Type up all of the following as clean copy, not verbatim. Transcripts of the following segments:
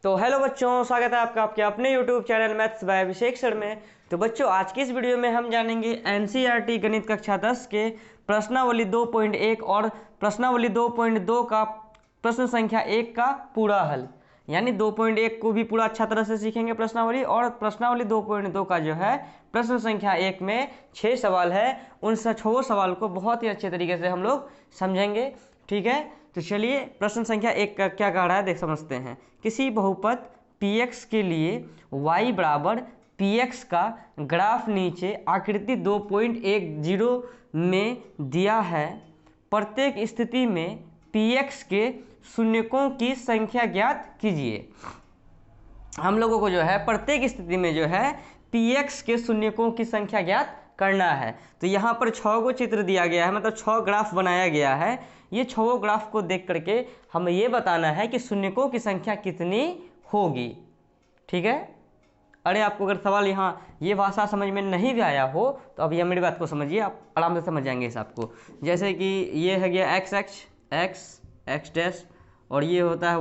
तो हेलो बच्चों, स्वागत है आपका आपके अपने YouTube channel maths by Abhishek sir में। तो बच्चों, आज की इस वीडियो में हम जानेंगे NCERT गणित कक्षा 10 के प्रश्नावली 2.1 और प्रश्नावली 2.2 का प्रश्न संख्या 1 का पूरा हल। यानी 2.1 को भी पूरा अच्छा तरह से सीखेंगे प्रश्नावली, और प्रश्नावली 2.2 का जो है प्रश्न संख्या 1 में 6 सवाल है, उन 6 सवाल को बहुत ही अच्छे तरीके से हम लोग समझेंगे। ठीक है, तो चलिए प्रश्न संख्या 1 का क्या कह रहा है देख समझते हैं। किसी बहुपद px के लिए y बराबर px का ग्राफ नीचे आकृति 2.10 में दिया है। प्रत्येक स्थिति में px के शून्यकों की संख्या ज्ञात कीजिए। हम लोगों को जो है प्रत्येक स्थिति में जो है px के शून्यकों की संख्या ज्ञात करना है। तो यहाँ पर 6 गो चित्र दिया गया है, मतलब 6 ग्राफ बनाया गया है। ये 6 ग्राफ को देख करके हमें ये बताना है कि शून्यकों की संख्या कितनी होगी। ठीक है, अरे आपको अगर सवाल यहाँ ये भाषा समझ में नहीं भी आया हो तो अब ये मेरी बात को समझिए, आप आराम से समझ जाएंगे इस आपको। जैसे कि ये है गया एक्स डैश, और ये होता है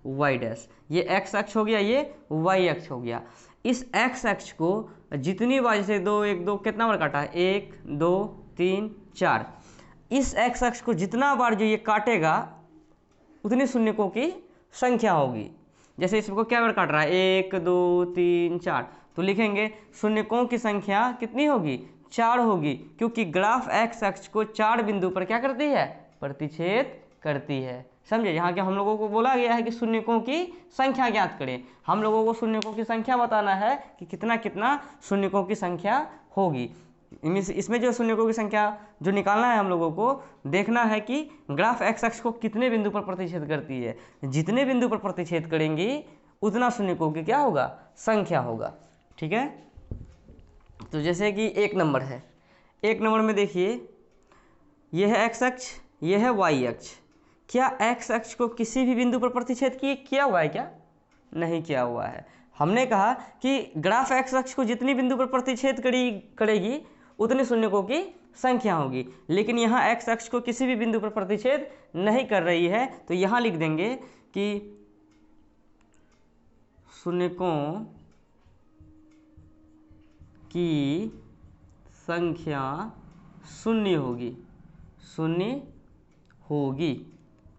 वाई डैश। ये एक्स अक्ष हो गया, ये वाई अक्ष हो गया। इस एक्स अक्ष को जितनी बार, जैसे 2 1 2 कितना बार काटा है, 1 2 3 4, इस एक्स अक्ष को जितना बार जो ये काटेगा उतनी शून्यकों की संख्या होगी। जैसे इसको क्या बार काट रहा है, 1 2 3 4, तो लिखेंगे शून्यकों की संख्या कितनी होगी, 4 होगी, क्योंकि ग्राफ एक्स अक्ष को 4 बिंदु पर क्या करती है, प्रतिच्छेद करती है। समझे, यहाँ के हम लोगों को बोला गया है कि शून्यकों की संख्या ज्ञात करें। हम लोगों को शून्यकों की संख्या बताना है कि कितना कितना शून्यकों की संख्या होगी। इसमें जो शून्यकों की संख्या जो निकालना है, हम लोगों को देखना है कि ग्राफ एक्स अक्ष को कितने बिंदु पर प्रतिच्छेद करती है। जितने बिंदु पर प्रतिच्छेद करेंगी उतना शून्यकों की क्या होगा, संख्या होगा। ठीक है, तो जैसे कि 1 नंबर है, 1 नंबर में देखिए यह है एक्स अक्ष, यह है वाई अक्ष। क्या एक्स अक्ष को किसी भी बिंदु पर प्रतिच्छेद किया हुआ है क्या, नहीं किया हुआ है। हमने कहा कि ग्राफ एक्स अक्ष को जितनी बिंदु पर प्रतिच्छेद करेगी उतने शून्यकों की संख्या होगी, लेकिन यहाँ एक्स अक्ष को किसी भी बिंदु पर प्रतिच्छेद नहीं कर रही है। तो यहाँ लिख देंगे कि शून्यकों की संख्या शून्य होगी,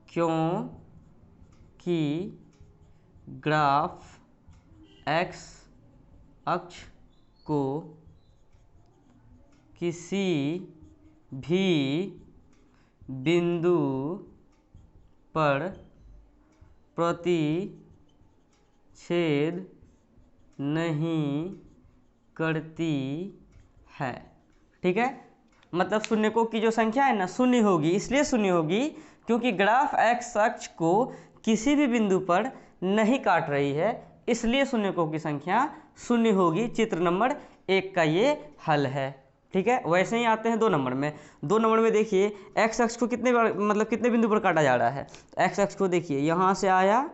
क्योंकि ग्राफ एक्स अक्ष को किसी भी बिंदु पर प्रतिच्छेद नहीं करती है। ठीक है, मतलब शून्यकों की जो संख्या है ना शून्य होगी। इसलिए शून्य होगी क्योंकि ग्राफ एक्स अक्ष को किसी भी बिंदु पर नहीं काट रही है, इसलिए शून्यकों की संख्या शून्य होगी। चित्र नंबर 1 का ये हल है। ठीक है, वैसे ही आते हैं 2 नंबर में। 2 नंबर में देखिए एक्स अक्ष को कितने बार, मतलब कितने बिंदु पर काटा जा रहा है। तो एक्स अक्ष को देखिए यहाँ से आया,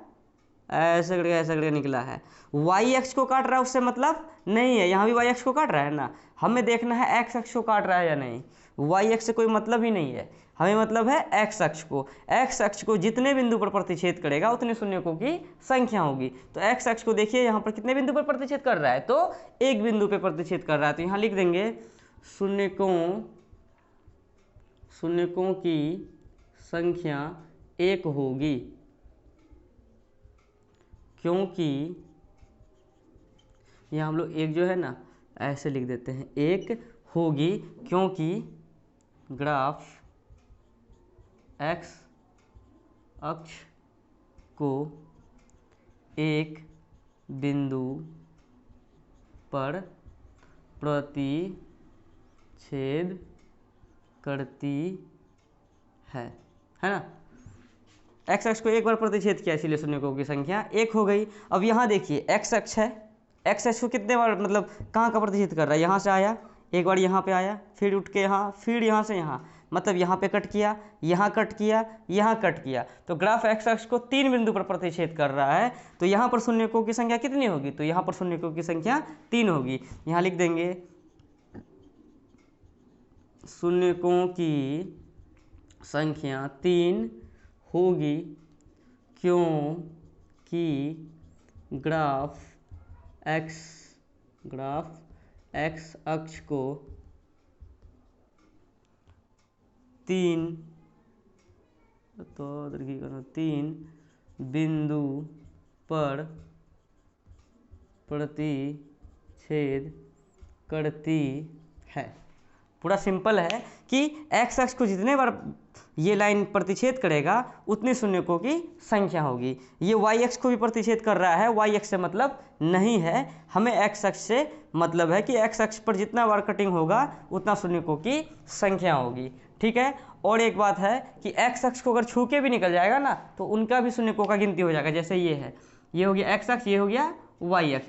ऐसे करके निकला है। वाई अक्ष को काट रहा है, उससे मतलब नहीं है, यहाँ भी वाई अक्ष को काट रहा है ना। हमें देखना है एक्स अक्ष को काट रहा है या नहीं। वाई अक्ष से कोई मतलब ही नहीं है, हमें मतलब है एक्स अक्ष को। एक्स अक्ष को जितने बिंदु पर प्रतिच्छेद करेगा उतने शून्यकों की संख्या होगी। तो एक्स अक्ष को देखिए यहाँ पर कितने बिंदु पर प्रतिच्छेद कर रहा है, तो 1 बिंदु पर प्रतिच्छेद कर रहा है। तो यहाँ लिख देंगे शून्यकों की संख्या 1 होगी, क्योंकि यहाँ हम लोग एक जो है ना ऐसे लिख देते हैं, 1 होगी क्योंकि ग्राफ एक्स अक्ष को एक बिंदु पर प्रतिच्छेद करती है ना। एक्स अक्ष को एक बार प्रतिच्छेद किया, इसलिए शून्यकों की संख्या 1 हो गई। अब यहाँ देखिए एक्स अक्ष है, एक्स अक्ष को कितने बार, मतलब कहाँ का प्रतिच्छेद कर रहा है, यहाँ से आया, एक बार यहाँ पे आया, फिर उठ के यहाँ, फिर यहाँ से यहाँ, मतलब यहाँ पे कट किया, यहाँ कट किया, यहाँ कट किया। तो ग्राफ एक्स अक्ष को 3 बिंदु पर प्रतिच्छेद कर रहा है। तो यहाँ पर शून्यकों की संख्या कितनी होगी, तो यहाँ पर शून्यकों की संख्या 3 होगी। यहाँ लिख देंगे शून्यकों की संख्या 3 होगी क्योंकि ग्राफ एक्स अक्ष को 3 बिंदु पर प्रतिच्छेद करती है। पूरा सिंपल है कि एक्स अक्ष को जितने बार ये लाइन प्रतिच्छेद करेगा उतनी शून्यकों की संख्या होगी। ये वाई अक्ष को भी प्रतिच्छेद कर रहा है, वाई अक्ष से मतलब नहीं है, हमें एक्स अक्ष से मतलब है कि एक्स अक्ष पर जितना बार कटिंग होगा उतना शून्यकों की संख्या होगी। ठीक है। और एक बात है कि एक्स अक्ष को अगर छू के भी निकल जाएगा ना तो उनका भी शून्यकों का गिनती हो जाएगा। जैसे ये है, ये हो गया एक्स अक्ष, ये हो गया वाई अक्ष,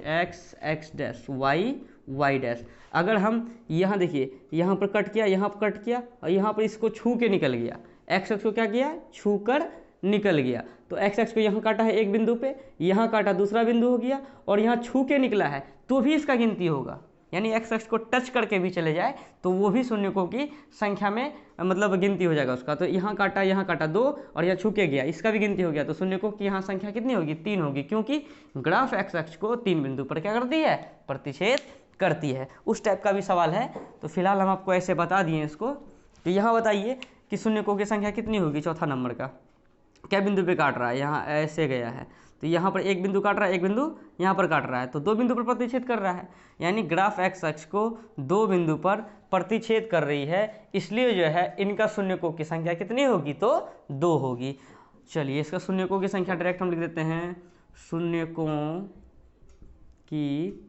एक्स डैश वाई डैश। अगर हम यहाँ देखिए, यहाँ पर कट किया, यहाँ पर कट किया और यहाँ पर इसको छू के निकल गया, एक्स अक्ष को क्या किया, छू कर निकल गया, तो एक्स अक्ष को यहाँ काटा है एक बिंदु पे, यहाँ काटा दूसरा बिंदु हो गया और यहाँ छू के निकला है तो भी इसका गिनती होगा। यानी एक्स अक्ष को टच करके भी चले जाए तो वो भी शून्यकों की संख्या में मतलब गिनती हो जाएगा उसका। तो यहाँ काटा 2 और यहाँ छू के गया, इसका भी गिनती हो गया। तो शून्यकों की यहाँ संख्या कितनी होगी, 3 होगी, क्योंकि ग्राफ एक्स अक्ष को 3 बिंदु पर क्या करती है, प्रतिच्छेद करती है। उस टाइप का भी सवाल है। तो फिलहाल हम आपको ऐसे बता दिए इसको। तो यहाँ बताइए कि शून्यकों की संख्या कितनी होगी, चौथा नंबर का क्या बिंदु पे काट रहा है, यहाँ ऐसे गया है तो यहाँ पर एक बिंदु काट रहा है, एक बिंदु यहाँ पर काट रहा है, तो 2 बिंदु पर प्रतिच्छेद कर रहा है। यानी ग्राफ एक्स अक्ष को 2 बिंदु पर प्रतिच्छेद कर रही है, इसलिए जो है इनका शून्यकों की संख्या कितनी होगी, तो 2 होगी। चलिए इसका शून्यकों की संख्या डायरेक्ट हम लिख देते हैं, शून्यकों की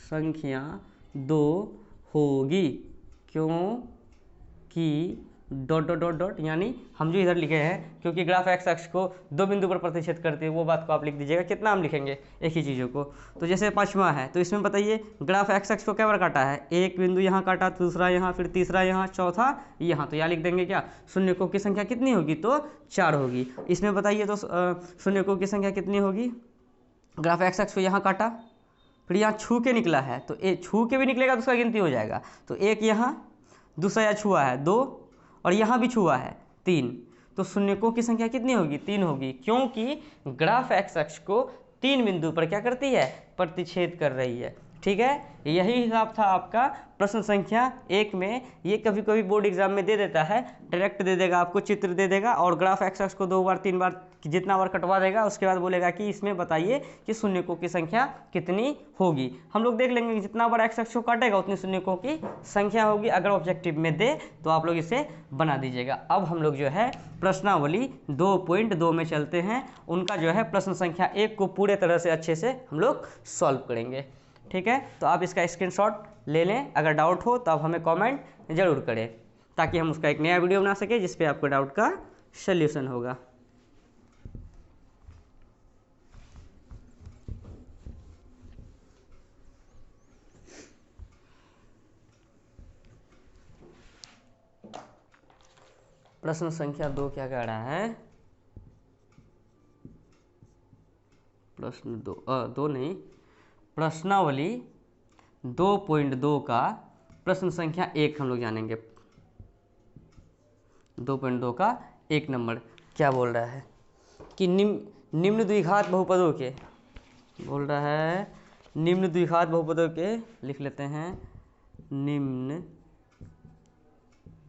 संख्या 2 होगी, क्योंकि डॉट डॉट डॉट डॉट, यानी हम जो इधर लिखे हैं क्योंकि ग्राफ एक्स अक्ष को 2 बिंदु पर प्रतिच्छेद करते हैं, वो बात को आप लिख दीजिएगा। कितना हम लिखेंगे, एक ही चीज़ों को। तो जैसे 5वां है तो इसमें बताइए ग्राफ एक्स अक्ष को क्या बार काटा है, एक बिंदु यहाँ काटा, दूसरा यहाँ, फिर तीसरा यहाँ, चौथा यहाँ। तो यहाँ लिख देंगे क्या, शून्यकों की संख्या कितनी होगी, तो 4 होगी। इसमें बताइए तो शून्यकों की संख्या कितनी होगी, ग्राफ एक्स अक्ष को यहाँ काटा, फिर यहाँ छू के निकला है, तो छू के भी निकलेगा तो उसका गिनती हो जाएगा। तो एक यहाँ, दूसरा यहाँ छुआ है 2 और यहाँ भी छुआ है 3, तो शून्यकों की संख्या कितनी होगी, 3 होगी, क्योंकि ग्राफ एक्स अक्ष को 3 बिंदु पर क्या करती है, प्रतिच्छेद कर रही है। ठीक है, यही हिसाब था आपका प्रश्न संख्या 1 में। ये कभी कभी बोर्ड एग्जाम में दे देता है, डायरेक्ट दे देगा आपको, चित्र दे देगा और ग्राफ एक्स अक्ष को 2 बार 3 बार जितना बार कटवा देगा, उसके बाद बोलेगा कि इसमें बताइए कि शून्यकों की संख्या कितनी होगी। हम लोग देख लेंगे कि जितना बार एक्स अक्ष को काटेगा उतनी शून्यकों की संख्या होगी। अगर ऑब्जेक्टिव में दे तो आप लोग इसे बना दीजिएगा। अब हम लोग जो है प्रश्नावली 2.2 में चलते हैं। उनका जो है प्रश्न संख्या 1 को पूरे तरह से अच्छे से हम लोग सॉल्व करेंगे। ठीक है, तो आप इसका स्क्रीनशॉट ले लें। अगर डाउट हो तो आप हमें कमेंट जरूर करें, ताकि हम उसका एक नया वीडियो बना सकें जिस पे आपको डाउट का सल्यूशन होगा। प्रश्न संख्या 2 क्या कह रहा है, प्रश्न 2 नहीं, प्रश्नावली 2.2 का प्रश्न संख्या 1 हम लोग जानेंगे। 2.2 का 1 नंबर क्या बोल रहा है कि निम्न द्विघात बहुपदों के, बोल रहा है निम्न द्विघात बहुपदों के, लिख लेते हैं निम्न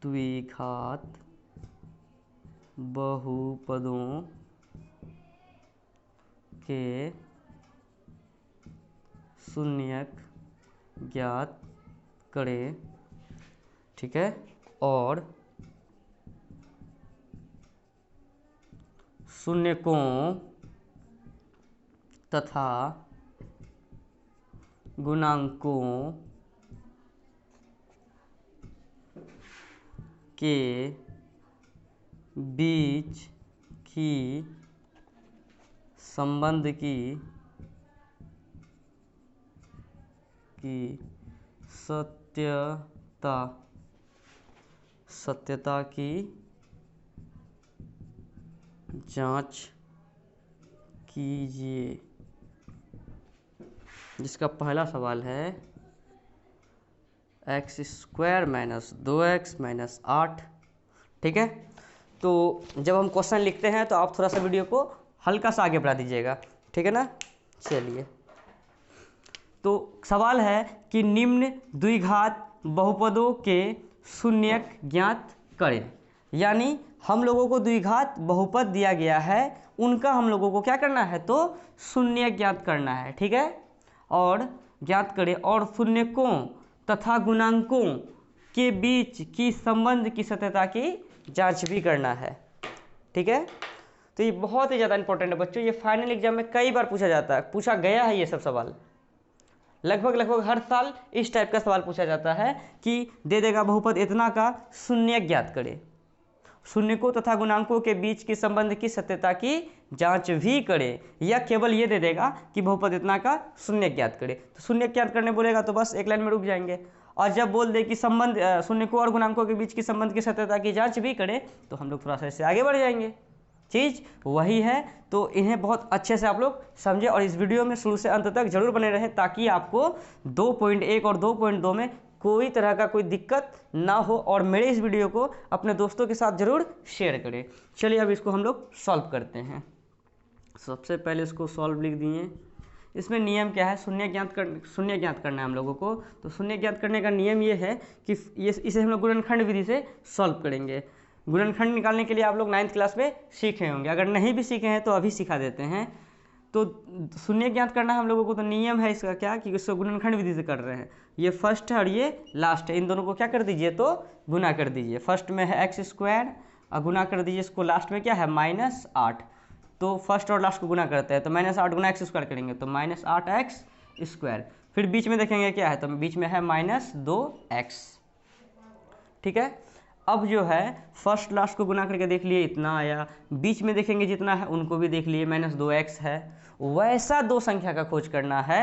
द्विघात बहुपदों के शून्यक ज्ञात करें। ठीक है, और शून्यकों तथा गुणांकों के बीच की संबंध की सत्यता की जांच कीजिए। जिसका पहला सवाल है x² - 2x - 8। ठीक है, तो जब हम क्वेश्चन लिखते हैं तो आप थोड़ा सा वीडियो को हल्का सा आगे बढ़ा दीजिएगा। ठीक है ना, चलिए, तो सवाल है कि निम्न द्विघात बहुपदों के शून्यक ज्ञात करें। यानी हम लोगों को द्विघात बहुपद दिया गया है, उनका हम लोगों को क्या करना है, तो शून्यक ज्ञात करना है। ठीक है, और ज्ञात करें और शून्यकों तथा गुणांकों के बीच की संबंध की सत्यता की जांच भी करना है। ठीक है, तो ये बहुत ही ज़्यादा इंपॉर्टेंट है बच्चों, ये फाइनल एग्जाम में कई बार पूछा गया है। ये सब सवाल लगभग हर साल इस टाइप का सवाल पूछा जाता है कि दे देगा बहुपद इतना का शून्यक ज्ञात करे, शून्यकों तथा गुणांकों के बीच के संबंध की सत्यता की जांच भी करे, या केवल ये दे देगा कि बहुपद इतना का शून्यक ज्ञात करे। तो शून्यक ज्ञात करने बोलेगा तो बस एक लाइन में रुक जाएंगे, और जब बोल दे कि संबंध शून्यकों और गुणांकों के बीच की संबंध की सत्यता की जांच भी करे तो हम लोग थोड़ा सा इससे आगे बढ़ जाएंगे। चीज़ वही है, तो इन्हें बहुत अच्छे से आप लोग समझे और इस वीडियो में शुरू से अंत तक जरूर बने रहे, ताकि आपको 2.1 और 2.2 में कोई तरह का कोई दिक्कत ना हो, और मेरे इस वीडियो को अपने दोस्तों के साथ ज़रूर शेयर करें। चलिए अब इसको हम लोग सॉल्व करते हैं। सबसे पहले इसको सॉल्व लिख दिए। इसमें नियम क्या है, शून्य ज्ञात करना है हम लोगों को। तो शून्य ज्ञात करने का नियम ये है कि इसे हम लोग गुणनखंड विधि से सॉल्व करेंगे। गुणनखंड निकालने के लिए आप लोग 9th क्लास में सीखे होंगे, अगर नहीं भी सीखे हैं तो अभी सिखा देते हैं। तो शून्य ज्ञात करना है हम लोगों को, तो नियम है इसका क्या कि इसको गुणनखंड विधि से कर रहे हैं। ये फर्स्ट है और ये लास्ट है, इन दोनों को क्या कर दीजिए, तो गुना कर दीजिए। फर्स्ट में है x² और गुना कर दीजिए इसको, लास्ट में क्या है -8। तो फर्स्ट और लास्ट को गुना करते हैं, तो -8 गुना x² करेंगे तो -8x²। फिर बीच में देखेंगे क्या है, तो बीच में है -2x। ठीक है, अब जो है फर्स्ट लास्ट को गुना करके देख लिए इतना आया, बीच में देखेंगे जितना है उनको भी देख लिए -2x है। वैसा दो संख्या का खोज करना है।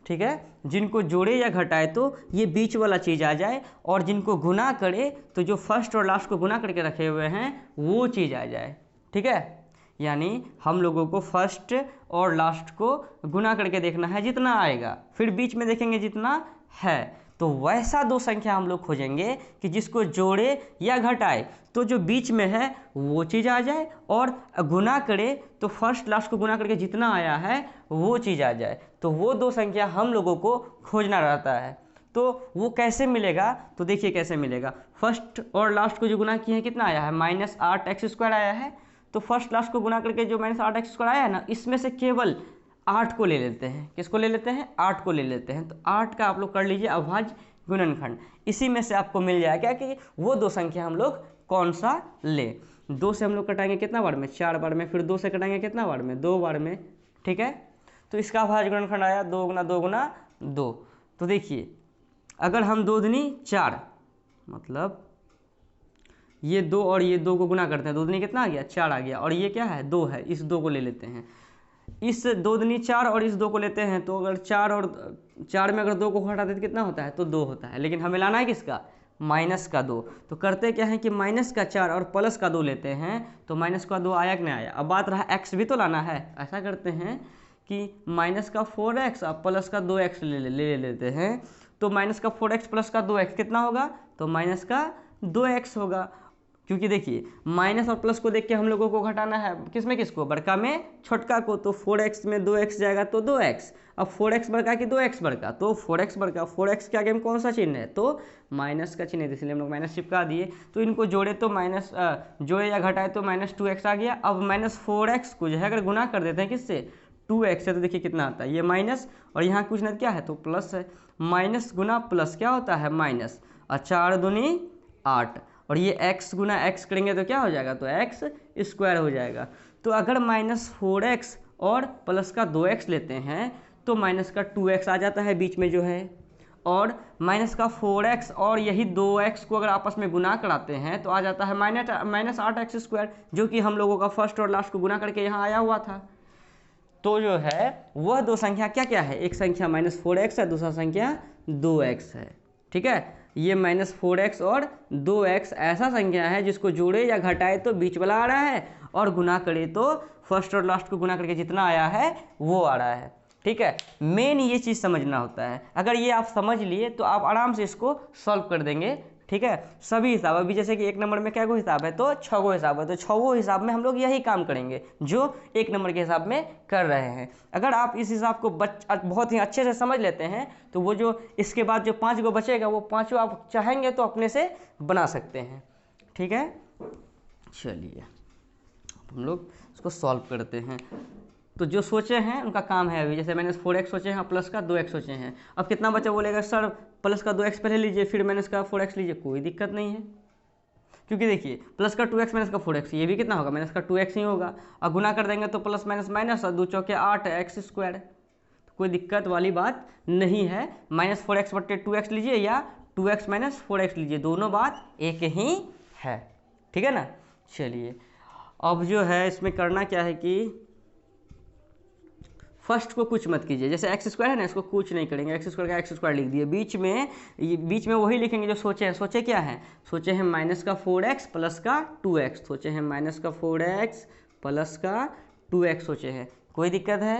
ठीक है, जिनको जोड़े या घटाए तो ये बीच वाला चीज़ आ जाए, और जिनको गुना करे तो जो फर्स्ट और लास्ट को गुना करके रखे हुए हैं वो चीज़ आ जाए। ठीक है, यानी हम लोगों को फर्स्ट और लास्ट को गुना करके देखना है जितना आएगा, फिर बीच में देखेंगे जितना है, तो वैसा दो संख्या हम लोग खोजेंगे कि जिसको जोड़े या घटाए तो जो बीच में है वो चीज़ आ जाए, और गुना करे तो फर्स्ट लास्ट को गुना करके जितना आया है वो चीज़ आ जाए। तो वो दो संख्या हम लोगों को खोजना रहता है। तो वो कैसे मिलेगा, तो देखिए कैसे मिलेगा। फर्स्ट और लास्ट को जो गुना किए हैं कितना आया है, -8x² आया है। तो फर्स्ट लास्ट को गुना करके जो -8x² आया है ना, इसमें से केवल 8 को ले लेते हैं। किसको ले लेते हैं, 8 को ले लेते हैं। तो 8 का आप लोग कर लीजिए अभाज्य गुणनखंड। इसी में से आपको मिल जाएगा कि वो दो संख्या हम लोग कौन सा ले। 2 से हम लोग कटाएंगे कितना बार में, 4 बार में। फिर 2 से कटाएंगे कितना बार में, 2 बार में। ठीक है, तो इसका अभाज्य गुणनखंड आया 2 गुना 2 गुना 2। तो देखिए अगर हम 2 दूनी 4, मतलब ये 2 और ये 2 को गुना करते हैं, 2 दूनी कितना आ गया, 4 आ गया, और ये क्या है, 2 है। इस 2 को ले लेते हैं, इस 2 दूनी 4 और इस 2 को लेते हैं। तो अगर 4 और 4 में अगर 2 को हटा देते कितना होता है, तो 2 होता है। लेकिन हमें लाना है किसका, -2। तो करते क्या है कि -4 और +2 लेते हैं, तो -2 आया कि नहीं आया। अब बात रहा x भी तो लाना है। ऐसा करते हैं कि -4x और +2x ले लेते हैं। तो -4x +2x कितना होगा, तो -2x होगा। क्योंकि देखिए माइनस और प्लस को देख के हम लोगों को घटाना है, किसमें किसको, बड़का में छोटका को। तो 4x में 2x जाएगा तो 2x। अब 4x बड़का कि 2x बड़का, तो 4x बड़का। 4x के आगे में कौन सा चिन्ह है, तो माइनस का चिन्ह है, इसलिए हम लोग माइनस चिपका दिए। तो इनको जोड़े तो जोड़े या घटाए तो -2x आ गया। अब -4x को जो है अगर गुना कर देते हैं किससे, 2x से, तो देखिए कितना आता है, ये माइनस और यहाँ कुछ ना क्या है, तो प्लस है। माइनस गुना प्लस क्या होता है, माइनस। और 4 दूनी 8, और ये x गुना x करेंगे तो क्या हो जाएगा, तो x² हो जाएगा। तो अगर -4x और प्लस का 2x लेते हैं तो माइनस का 2x आ जाता है बीच में जो है, और माइनस का 4x और यही 2x को अगर आपस में गुना कराते हैं तो आ जाता है -8x², जो कि हम लोगों का फर्स्ट और लास्ट को गुना करके यहाँ आया हुआ था। तो जो है वह दो संख्या क्या क्या है, एक संख्या -4x है, दूसरा संख्या 2x है। ठीक है, ये -4x और 2x ऐसा संख्या है जिसको जोड़े या घटाए तो बीच वाला आ रहा है, और गुना करे तो फर्स्ट और लास्ट को गुना करके जितना आया है वो आ रहा है। ठीक है, मेन ये चीज़ समझना होता है। अगर ये आप समझ लिए तो आप आराम से इसको सॉल्व कर देंगे ठीक है, सभी हिसाब। अभी जैसे कि 1 नंबर में क्या गो हिसाब है, तो 6 गो हिसाब है, तो 6 गो हिसाब में हम लोग यही काम करेंगे जो 1 नंबर के हिसाब में कर रहे हैं। अगर आप इस हिसाब को बहुत ही अच्छे से समझ लेते हैं तो वो जो इसके बाद जो 5 गो बचेगा वो पाँचों आप चाहेंगे तो अपने से बना सकते हैं। ठीक है, चलिए हम लोग इसको सॉल्व करते हैं। तो जो सोचे हैं उनका काम है। अभी जैसे मैंने -4x सोचे हैं, प्लस का 2x सोचे हैं। अब कितना बचा, बोलेगा सर प्लस का 2x पहले लीजिए फिर माइनस का 4x लीजिए, कोई दिक्कत नहीं है, क्योंकि देखिए प्लस का 2x माइनस का 4x, ये भी कितना होगा, माइनस का 2x ही होगा। और गुना कर देंगे तो प्लस माइनस माइनस, और 2 चौके 8 x², तो कोई दिक्कत वाली बात नहीं है। -4x बटे 2x लीजिए या 2x माइनस 4x लीजिए, दोनों बात एक ही है। ठीक है ना। चलिए अब जो है इसमें करना क्या है कि फर्स्ट को कुछ मत कीजिए, जैसे x² है ना, इसको कुछ नहीं करेंगे, x² का x² लिख दिए, बीच में वही लिखेंगे जो सोचे हैं। सोचे क्या है, सोचे हैं माइनस का 4x प्लस का 2x, सोचे हैं माइनस का 4x प्लस का 2x सोचे हैं, कोई दिक्कत है,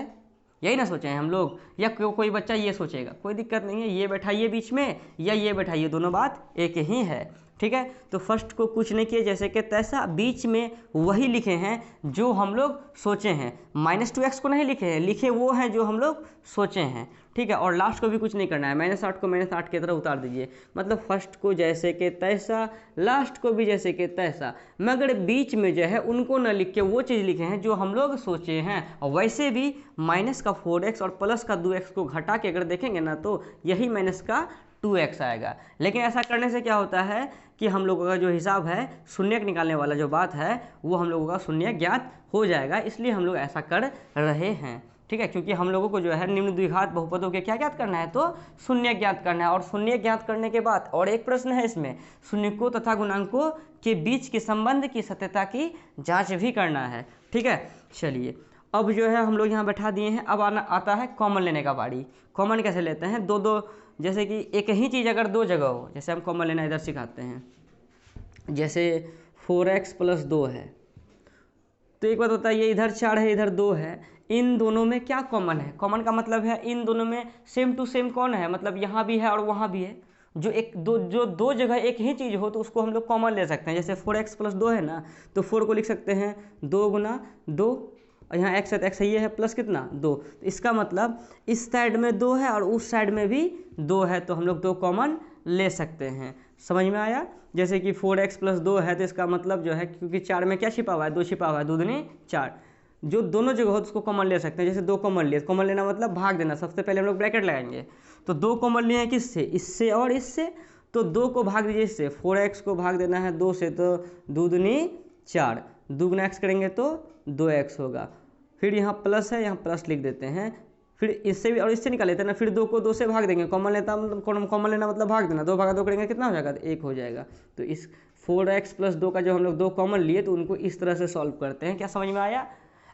यही ना सोचे हैं हम लोग। या कोई बच्चा ये सोचेगा, कोई दिक्कत नहीं है, ये बैठाइए बीच में या ये बैठाइए, दोनों बात एक ही है। ठीक है, तो फर्स्ट को कुछ नहीं किए जैसे कि तैसा, बीच में वही लिखे हैं जो हम लोग सोचे हैं। -2x को नहीं लिखे हैं, लिखे वो हैं जो हम लोग सोचे हैं। ठीक है, और लास्ट को भी कुछ नहीं करना है, -8 को -8 की तरह उतार दीजिए, मतलब फर्स्ट को जैसे कि तैसा, लास्ट को भी जैसे कि तैसा, मगर बीच में जो है उनको न लिख के वो चीज़ लिखे हैं जो हम लोग सोचे हैं। और वैसे भी माइनस का 4x और प्लस का 2x को घटा के अगर देखेंगे ना तो यही माइनस का 2x आएगा। लेकिन ऐसा करने से क्या होता है कि हम लोगों का जो हिसाब है, शून्य निकालने वाला जो बात है, वो हम लोगों का शून्य ज्ञात हो जाएगा, इसलिए हम लोग ऐसा कर रहे हैं। ठीक है, क्योंकि हम लोगों को जो है निम्न द्विघात बहुपदों के क्या ज्ञात करना है, तो शून्य ज्ञात करना है। और शून्य ज्ञात करने के बाद और एक प्रश्न है इसमें, शून्यकों तथा गुणांकों के बीच के संबंध की सत्यता की जाँच भी करना है। ठीक है, चलिए अब जो है हम लोग यहाँ बैठा दिए हैं। अब आता है कॉमन लेने का बारी। कॉमन कैसे लेते हैं, दो जैसे कि एक ही चीज़ अगर 2 जगह हो, जैसे हम कॉमन लेना इधर सिखाते हैं, जैसे 4x प्लस 2 है, तो एक बात होता है ये इधर 4 है इधर 2 है, इन दोनों में क्या कॉमन है, कॉमन का मतलब है इन दोनों में सेम टू सेम कौन है, मतलब यहाँ भी है और वहाँ भी है। जो दो जगह एक ही चीज़ हो तो उसको हम लोग कॉमन ले सकते हैं। जैसे 4x प्लस 2 है ना, तो 4 को लिख सकते हैं 2 गुना 2, और यहाँ x है तो x ये है प्लस कितना 2, तो इसका मतलब इस साइड में 2 है और उस साइड में भी 2 है, तो हम लोग 2 कॉमन ले सकते हैं। समझ में आया। जैसे कि 4x प्लस 2 है तो इसका मतलब जो है, क्योंकि 4 में क्या छिपा हुआ है, 2 छिपा हुआ है, 2 दूनी 4, जो दोनों जगह हो तो उसको कॉमन ले सकते हैं। जैसे 2 कॉमन लिए, कॉमन लेना मतलब भाग देना, सबसे पहले हम लोग ब्रैकेट लगाएंगे, तो 2 कॉमन लिए हैं किससे, इससे और इससे, तो 2 को भाग दीजिए इससे, 4x को भाग देना है 2 से, तो 2 दूनी 4, 2 गुना x करेंगे तो 2x होगा। फिर यहाँ प्लस है, यहाँ प्लस लिख देते हैं, फिर इससे भी और इससे निकाल लेते हैं ना, फिर 2 को 2 से भाग देंगे, कॉमन लेना मतलब भाग देना, 2 भागा 2 करेंगे कितना हो जाएगा, तो 1 हो जाएगा। तो इस 4x प्लस 2 का जो हम लोग 2 कॉमन लिए तो उनको इस तरह से सॉल्व करते हैं। क्या समझ में आया।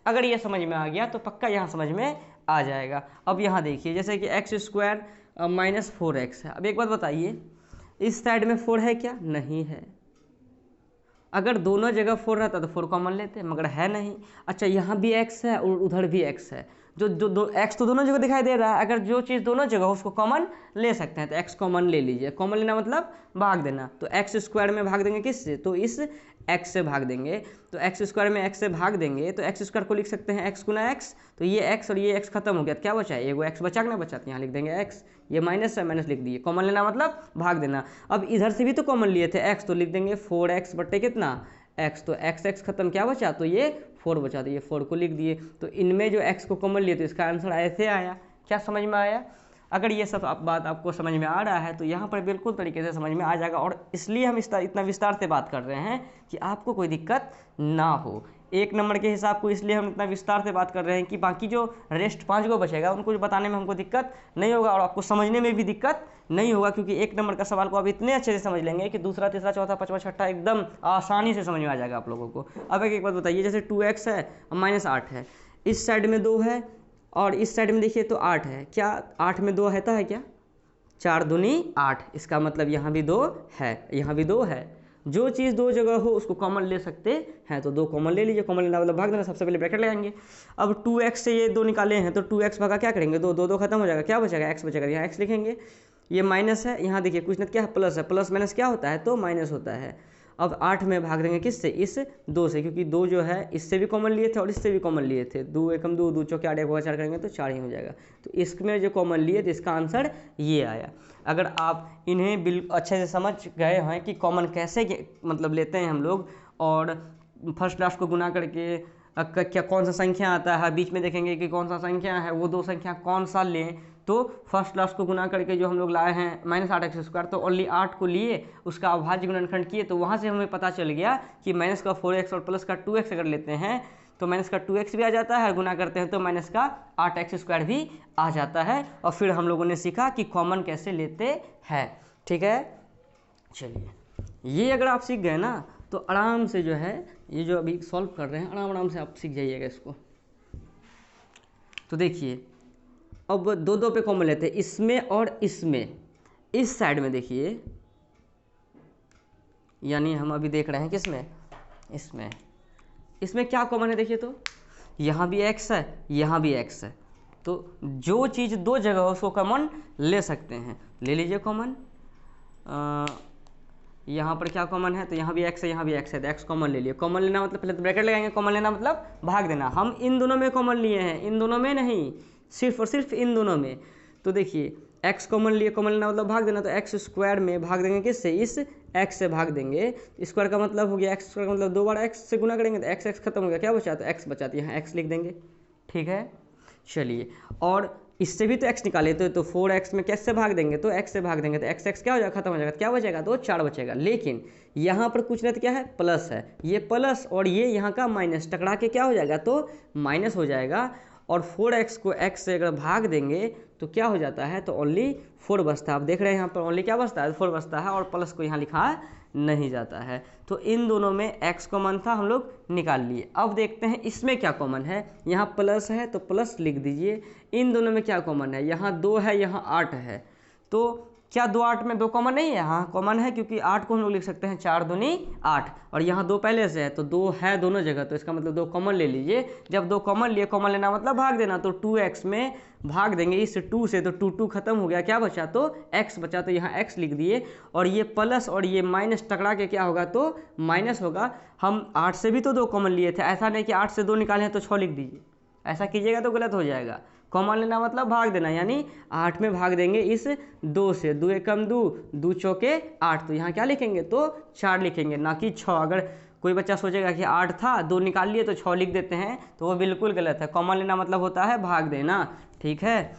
अगर ये समझ में आ गया तो पक्का यहाँ समझ में आ जाएगा। अब यहाँ देखिए जैसे कि x² माइनस 4x है। अब एक बात बताइए, इस साइड में 4 है क्या, नहीं है। अगर दोनों जगह 4 रहता तो 4 कॉमन लेते, मगर है नहीं। अच्छा यहाँ भी x है और उधर भी x है, जो x तो दोनों जगह दिखाई दे रहा है, अगर जो चीज़ दोनों जगह हो उसको कॉमन ले सकते हैं, तो x कॉमन ले लीजिए। कॉमन लेना मतलब भाग देना, तो x² में भाग देंगे किससे, तो इस x से भाग देंगे, तो x² में x से भाग देंगे तो x² को लिख सकते हैं x गुना x, तो ये x और ये x खत्म हो गया, तो क्या बचा है, एगो x बचा कि ना बचा, तो यहाँ लिख देंगे x, ये माइनस है माइनस लिख दिए। कॉमन लेना मतलब भाग देना। अब इधर से भी तो कॉमन लिए थे x, तो लिख देंगे 4x बटे कितना x, तो x खत्म, क्या बचा, तो ये 4 बचा, तो ये 4 को लिख दिए। तो इनमें जो x को कॉमन लिए तो इसका आंसर ऐसे आया। क्या समझ में आया। अगर ये सब बात आपको समझ में आ रहा है तो यहाँ पर बिल्कुल तरीके से समझ में आ जाएगा, और इसलिए हम इतना विस्तार से बात कर रहे हैं कि आपको कोई दिक्कत ना हो। 1 नंबर के हिसाब को इसलिए हम इतना विस्तार से बात कर रहे हैं कि बाकी जो रेस्ट 5 को बचेगा उनको बताने में हमको दिक्कत नहीं होगा, और आपको समझने में भी दिक्कत नहीं होगा, क्योंकि 1 नंबर का सवाल को आप इतने अच्छे से समझ लेंगे कि दूसरा तीसरा चौथा पाँचवा छठा एकदम आसानी से समझ में आ जाएगा आप लोगों को। अब एक बात बताइए, जैसे 2x है माइनस 8 है, इस साइड में 2 है और इस साइड में देखिए तो 8 है, क्या 8 में 2 रहता है क्या, 4 दूनी 8, इसका मतलब यहाँ भी 2 है, यहाँ भी 2 है। जो चीज़ 2 जगह हो उसको कॉमन ले सकते हैं, तो 2 कॉमन ले लीजिए। कॉमन लेना मतलब भाग देना, सबसे पहले ब्रैकेट लगाएंगे। अब 2x से ये 2 निकाले हैं तो 2x भागा क्या करेंगे, 2 खत्म हो जाएगा, क्या बचेगा, x बचेगा, यहाँ x लिखेंगे। ये माइनस है, यहाँ देखिए कुछ न क्या है, प्लस है, प्लस माइनस क्या होता है तो माइनस होता है। अब 8 में भाग देंगे किससे, इस 2 से, क्योंकि 2 जो है इससे भी कॉमन लिए थे और इससे भी कॉमन लिए थे, 2 एकम 2, 2 चौके 8, 1 4 करेंगे तो 4 ही हो जाएगा। तो इसमें जो कॉमन लिए थे इसका आंसर ये आया। अगर आप इन्हें बिल्कुल अच्छे से समझ गए हैं कि कॉमन कैसे मतलब लेते हैं हम लोग, और फर्स्ट क्लास को गुना करके क्या कौन सा संख्या आता है, बीच में देखेंगे कि कौन सा संख्या है, वो दो संख्या कौन सा लें, तो फर्स्ट क्लास को गुना करके जो हम लोग लाए हैं -8x², तो ओनली 8 को लिए, उसका अभाज्य गुणनखंड किए, तो वहाँ से हमें पता चल गया कि माइनस का 4x और प्लस का 2x अगर लेते हैं तो माइनस का 2x भी आ जाता है, गुना करते हैं तो माइनस का 8x² भी आ जाता है। और फिर हम लोगों ने सीखा कि कॉमन कैसे लेते हैं। ठीक है, चलिए ये अगर आप सीख गए ना तो आराम से जो है ये जो अभी सॉल्व कर रहे हैं आराम से आप सीख जाइएगा इसको। तो देखिए अब 2 2 पे कॉमन लेते हैं, इसमें और इसमें, इस साइड में देखिए, यानी हम अभी देख रहे हैं किसमें, इसमें क्या कॉमन है देखिए, तो यहाँ भी x है, यहाँ भी x है, तो जो चीज़ 2 जगह हो उसको कॉमन ले सकते हैं। ले लीजिए कॉमन, यहाँ पर क्या कॉमन है, तो यहाँ भी x है, यहाँ भी x है, तो x कॉमन ले लिए। कॉमन लेना मतलब पहले तो ब्रैकेट लगाएंगे, कॉमन लेना मतलब भाग देना। हम इन दोनों में कॉमन लिए हैं, इन दोनों में नहीं, सिर्फ और सिर्फ इन दोनों में। तो देखिए x कॉमन लिए, कॉमन लेना मतलब भाग देना, तो x² में भाग देंगे किससे, इस x से भाग देंगे, स्क्वायर का मतलब हो गया, x² का मतलब 2 बार x से गुना करेंगे तो x खत्म हो गया, क्या बचा, तो x बचा, तो यहाँ x लिख देंगे। ठीक है, चलिए, और इससे भी तो x निकाले तो 4x में कैसे भाग देंगे, तो x से भाग देंगे तो x क्या हो जाएगा, खत्म हो जाएगा, क्या बचेगा, तो 4 बचेगा। लेकिन यहाँ पर कुछ नहीं तो क्या है, प्लस है, ये प्लस और ये यहाँ का माइनस टकरा के क्या हो जाएगा, तो माइनस हो जाएगा। और 4x को x से अगर भाग देंगे तो क्या हो जाता है, तो ओनली 4 बचता है। आप देख रहे हैं यहाँ पर ओनली क्या बचता है, 4 बचता है, और प्लस को यहाँ लिखा नहीं जाता है। तो इन दोनों में x कॉमन था, हम लोग निकाल लिए। अब देखते हैं इसमें क्या कॉमन है, यहाँ प्लस है तो प्लस लिख दीजिए। इन दोनों में क्या कॉमन है, यहाँ 2 है, यहाँ 8 है, तो क्या 2 8 में 2 कॉमन नहीं है, हाँ कॉमन है, क्योंकि 8 को हम लोग लिख सकते हैं 4 दूनी 8, और यहाँ 2 पहले से है तो 2 है दोनों जगह, तो इसका मतलब 2 कॉमन ले लीजिए। जब 2 कॉमन लिए, कॉमन लेना मतलब भाग देना, तो 2x में भाग देंगे इस 2 से, तो 2 खत्म हो गया, क्या बचा, तो x बचा, तो यहाँ x लिख दिए। और ये प्लस और ये माइनस टकरा के क्या होगा, तो माइनस होगा। हम 8 से भी तो 2 कॉमन लिए थे, ऐसा नहीं कि 8 से 2 निकाले हैं तो 6 लिख दीजिए, ऐसा कीजिएगा तो गलत हो जाएगा। कॉमन लेना मतलब भाग देना, यानी 8 में भाग देंगे इस 2 से, 2 एकम 2, 2 चौके 8, तो यहाँ क्या लिखेंगे, तो 4 लिखेंगे, ना कि 6। अगर कोई बच्चा सोचेगा कि 8 था, 2 निकाल लिए तो 6 लिख देते हैं, तो वो बिल्कुल गलत है। कॉमन लेना मतलब होता है भाग देना। ठीक है,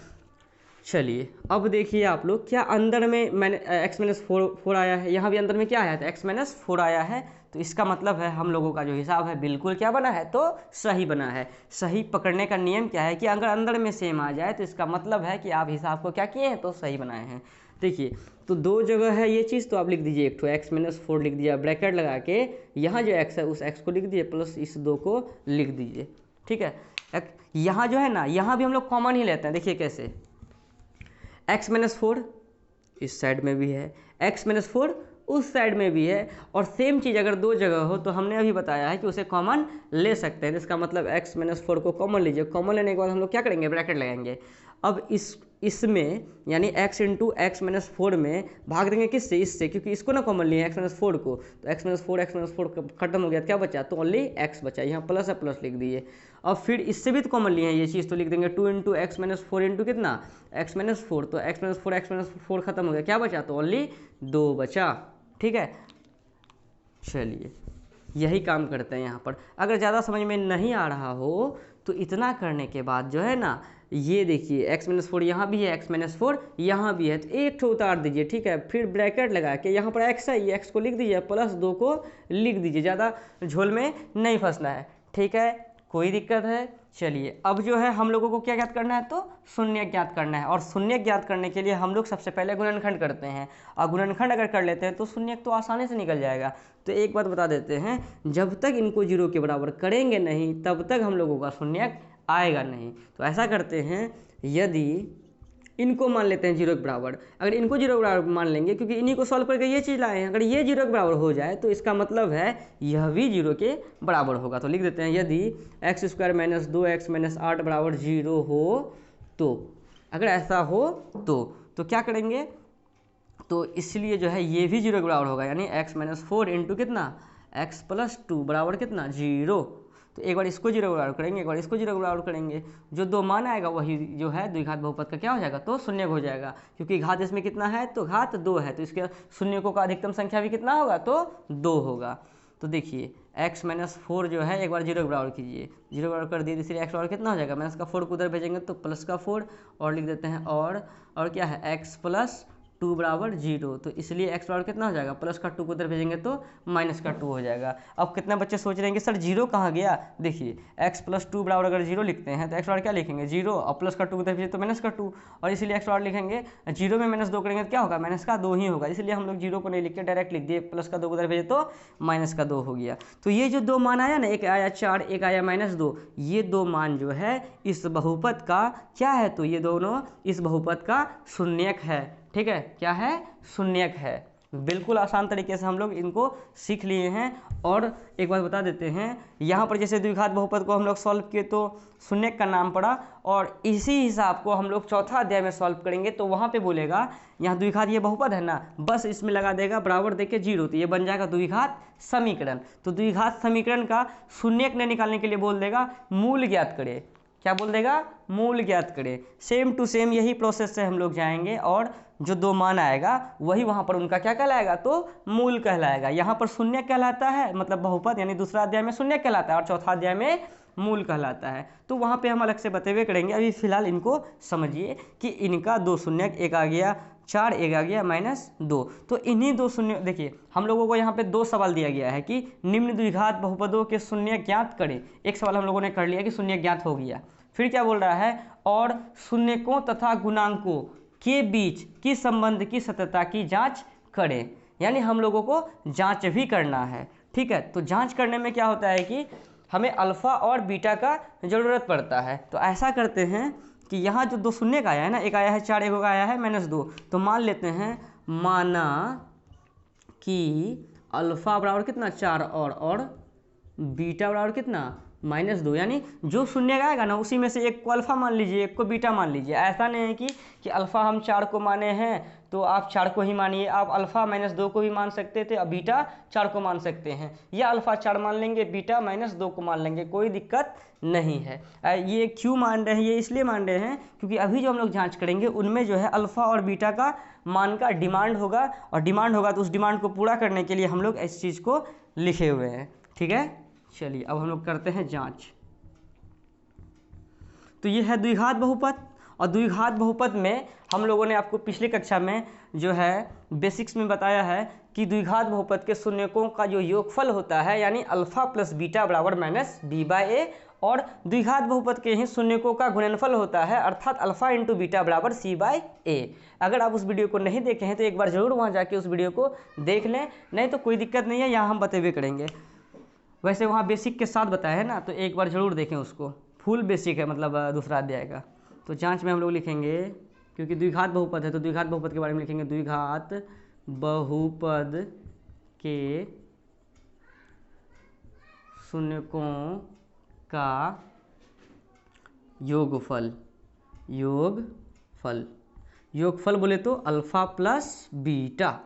चलिए अब देखिए आप लोग, क्या अंदर में मैंने x-4 आया है, यहाँ भी अंदर में क्या आया था, x-4 आया है, तो इसका मतलब है हम लोगों का जो हिसाब है बिल्कुल क्या बना है, तो सही बना है। सही पकड़ने का नियम क्या है कि अगर अंदर में सेम आ जाए तो इसका मतलब है कि आप हिसाब को क्या किए हैं, तो सही बनाए हैं। देखिए तो 2 जगह है ये चीज़, तो आप लिख दीजिए एक x-4 लिख दिया, ब्रैकेट लगा के यहाँ जो x है उस x को लिख दिए, प्लस इस 2 को लिख दीजिए। ठीक है, यहाँ जो है ना, यहाँ भी हम लोग कॉमन ही लेते हैं। देखिए कैसे, x-4 इस साइड में भी है, x-4 उस साइड में भी है, और सेम चीज़ अगर 2 जगह हो तो हमने अभी बताया है कि उसे कॉमन ले सकते हैं। इसका मतलब x-4 को कॉमन लीजिए। कॉमन लेने के बाद हम लोग क्या करेंगे, ब्रैकेट लगाएंगे। अब इसमें यानी x इंटू x-4 में भाग देंगे किससे, इससे, क्योंकि इसको ना कॉमन लिए x-4 को, तो x-4 खत्म हो गया, क्या बचा, तो ओनली x बचा। यहाँ प्लस है, प्लस लिख दिए। अब फिर इससे भी तो कॉमन लिए हैं ये चीज़, तो लिख देंगे 2 इंटू x-4 इंटू कितना, x-4, तो x-4 खत्म हो गया, क्या बचा, तो ओनली 2 बचा। ठीक है, चलिए यही काम करते हैं यहाँ पर। अगर ज़्यादा समझ में नहीं आ रहा हो तो इतना करने के बाद जो है ना, ये देखिए x-4 यहाँ भी है, x-4 यहाँ भी है, तो एक ठो उतार दीजिए। ठीक है, फिर ब्रैकेट लगा के यहाँ पर x है, ये x को लिख दीजिए, प्लस 2 को लिख दीजिए। ज़्यादा झोल में नहीं फंसना है। ठीक है, कोई दिक्कत है। चलिए अब जो है हम लोगों को क्या ज्ञात करना है, तो शून्य ज्ञात करना है। और शून्य ज्ञात करने के लिए हम लोग सबसे पहले गुणनखंड करते हैं, और गुणनखंड अगर कर लेते हैं तो शून्य तो आसानी से निकल जाएगा। तो एक बात बता देते हैं, जब तक इनको 0 के बराबर करेंगे नहीं तब तक हम लोगों का शून्य आएगा नहीं। तो ऐसा करते हैं, यदि इनको मान लेते हैं 0 के बराबर, अगर इनको 0 के बराबर मान लेंगे, क्योंकि इन्हीं को सॉल्व करके ये चीज़ लाए हैं, अगर ये 0 के बराबर हो जाए तो इसका मतलब है यह भी 0 के बराबर होगा। तो लिख देते हैं, यदि x² - 2x - 8 बराबर 0 हो तो, अगर ऐसा हो तो क्या करेंगे, तो इसलिए जो है ये भी 0 के बराबर होगा, यानी x माइनस 4 इंटू कितना x प्लस 2 बराबर कितना 0। तो एक बार इसको 0 के बराबर करेंगे, एक बार इसको 0 के बराबर करेंगे, जो दो मान आएगा वही जो है द्विघात बहुपद का क्या हो जाएगा, तो शून्य हो जाएगा, क्योंकि घात इसमें कितना है तो घात 2 है, तो इसके शून्यकों का अधिकतम संख्या भी कितना होगा तो 2 होगा। तो देखिए x माइनस 4 जो है एक बार 0 के बराबर कीजिए, 0 के बराबर कर दिए, इसलिए x बराबर कितना हो जाएगा, माइनस का 4 को उधर भेजेंगे तो प्लस का 4 और लिख देते हैं, और क्या है x प्लस 2 बराबर 0, तो इसलिए x बराबर कितना हो जाएगा, प्लस का 2 को उधर भेजेंगे तो माइनस का 2 हो जाएगा। अब कितने बच्चे सोच रहे हैं कि सर 0 कहाँ गया, देखिए x प्लस 2 बराबर अगर 0 लिखते हैं तो x बराबर क्या लिखेंगे 0, और प्लस का 2 उधर भेजे तो माइनस का 2, और इसलिए x बराबर लिखेंगे 0 में माइनस 2 करेंगे तो क्या होगा, माइनस का 2 ही होगा, इसलिए हम लोग 0 को नहीं लिख के डायरेक्ट लिख दिए, प्लस का 2 उधर भेजे तो माइनस का 2 हो गया। तो ये जो दो मान आया ना, एक आया 4 एक आया -2, ये दो मान जो है इस बहुपद का क्या है, तो ये दोनों इस बहुपद का शून्यक है। ठीक है, क्या है, शून्यक है। बिल्कुल आसान तरीके से हम लोग इनको सीख लिए हैं। और एक बात बता देते हैं, यहाँ पर जैसे द्विघात बहुपद को हम लोग सॉल्व किए तो शून्यक का नाम पड़ा, और इसी हिसाब को हम लोग चौथा अध्याय में सॉल्व करेंगे तो वहाँ पे बोलेगा यहाँ द्विघात ये बहुपद है ना, बस इसमें लगा देगा बराबर देके 0, तो ये बन जाएगा द्विघात समीकरण। तो द्विघात समीकरण का शून्यक ने निकालने के लिए बोल देगा मूल ज्ञात करे, क्या बोल देगा, मूल ज्ञात करे। सेम टू सेम यही प्रोसेस से हम लोग जाएंगे, और जो दो मान आएगा वही वहाँ पर उनका क्या कहलाएगा, तो मूल कहलाएगा। यहाँ पर शून्य कहलाता है, मतलब बहुपद, यानी दूसरा अध्याय में शून्य कहलाता है और चौथा अध्याय में मूल कहलाता है। तो वहाँ पे हम अलग से बतेवे करेंगे, अभी फिलहाल इनको समझिए कि इनका दो शून्यक, एक आ गया 4 एक आ गया -2। तो इन्हीं दो शून्य, देखिए हम लोगों को यहाँ पे दो सवाल दिया गया है कि निम्न द्विघात बहुपदों के शून्य ज्ञात करें। एक सवाल हम लोगों ने कर लिया कि शून्य ज्ञात हो गया, फिर क्या बोल रहा है, और शून्यकों तथा गुणांकों के बीच की संबंध की सत्यता की जांच करें, यानी हम लोगों को जांच भी करना है। ठीक है, तो जांच करने में क्या होता है कि हमें अल्फा और बीटा का ज़रूरत पड़ता है। तो ऐसा करते हैं कि यहाँ जो दो शून्य का आया है ना, एक आया है 4 एक आया है -2, तो मान लेते हैं, माना कि अल्फा बराबर कितना 4 और बीटा बराबर कितना -2, यानी जो शून्य आएगा ना उसी में से एक को अल्फा मान लीजिए, एक को बीटा मान लीजिए। ऐसा नहीं है कि अल्फा हम 4 को माने हैं तो आप 4 को ही मानिए, आप अल्फा -2 को भी मान सकते थे, अब बीटा 4 को मान सकते हैं, या अल्फा 4 मान लेंगे, बीटा -2 को मान लेंगे, कोई दिक्कत नहीं है। ये क्यों मान रहे हैं, ये इसलिए मान रहे हैं क्योंकि अभी जो हम लोग जाँच करेंगे उनमें जो है अल्फा और बीटा का मान का डिमांड होगा, और डिमांड होगा तो उस डिमांड को पूरा करने के लिए हम लोग इस चीज़ को लिखे हुए हैं। ठीक है, चलिए अब हम लोग करते हैं जांच। तो ये है द्विघात बहुपद, और द्विघात बहुपद में हम लोगों ने आपको पिछली कक्षा में जो है बेसिक्स में बताया है कि द्विघात बहुपद के शून्यकों का जो योगफल होता है, यानी अल्फा प्लस बीटा बराबर -b/a, और द्विघात बहुपद के ही शून्यकों का गुणनफल होता है, अर्थात अल्फा इंटू बीटा बराबर c/a। अगर आप उस वीडियो को नहीं देखे हैं तो एक बार जरूर वहाँ जाके उस वीडियो को देख लें, नहीं तो कोई दिक्कत नहीं है, यहाँ हम बतेवे करेंगे। वैसे वहाँ बेसिक के साथ बताया है ना, तो एक बार ज़रूर देखें उसको, फुल बेसिक है, मतलब दूसरा अध्याय का। तो जांच में हम लोग लिखेंगे, क्योंकि द्विघात बहुपद है तो द्विघात बहुपद के बारे में लिखेंगे, द्विघात बहुपद के शून्यकों का योगफल, योगफल बोले तो अल्फा प्लस बीटा।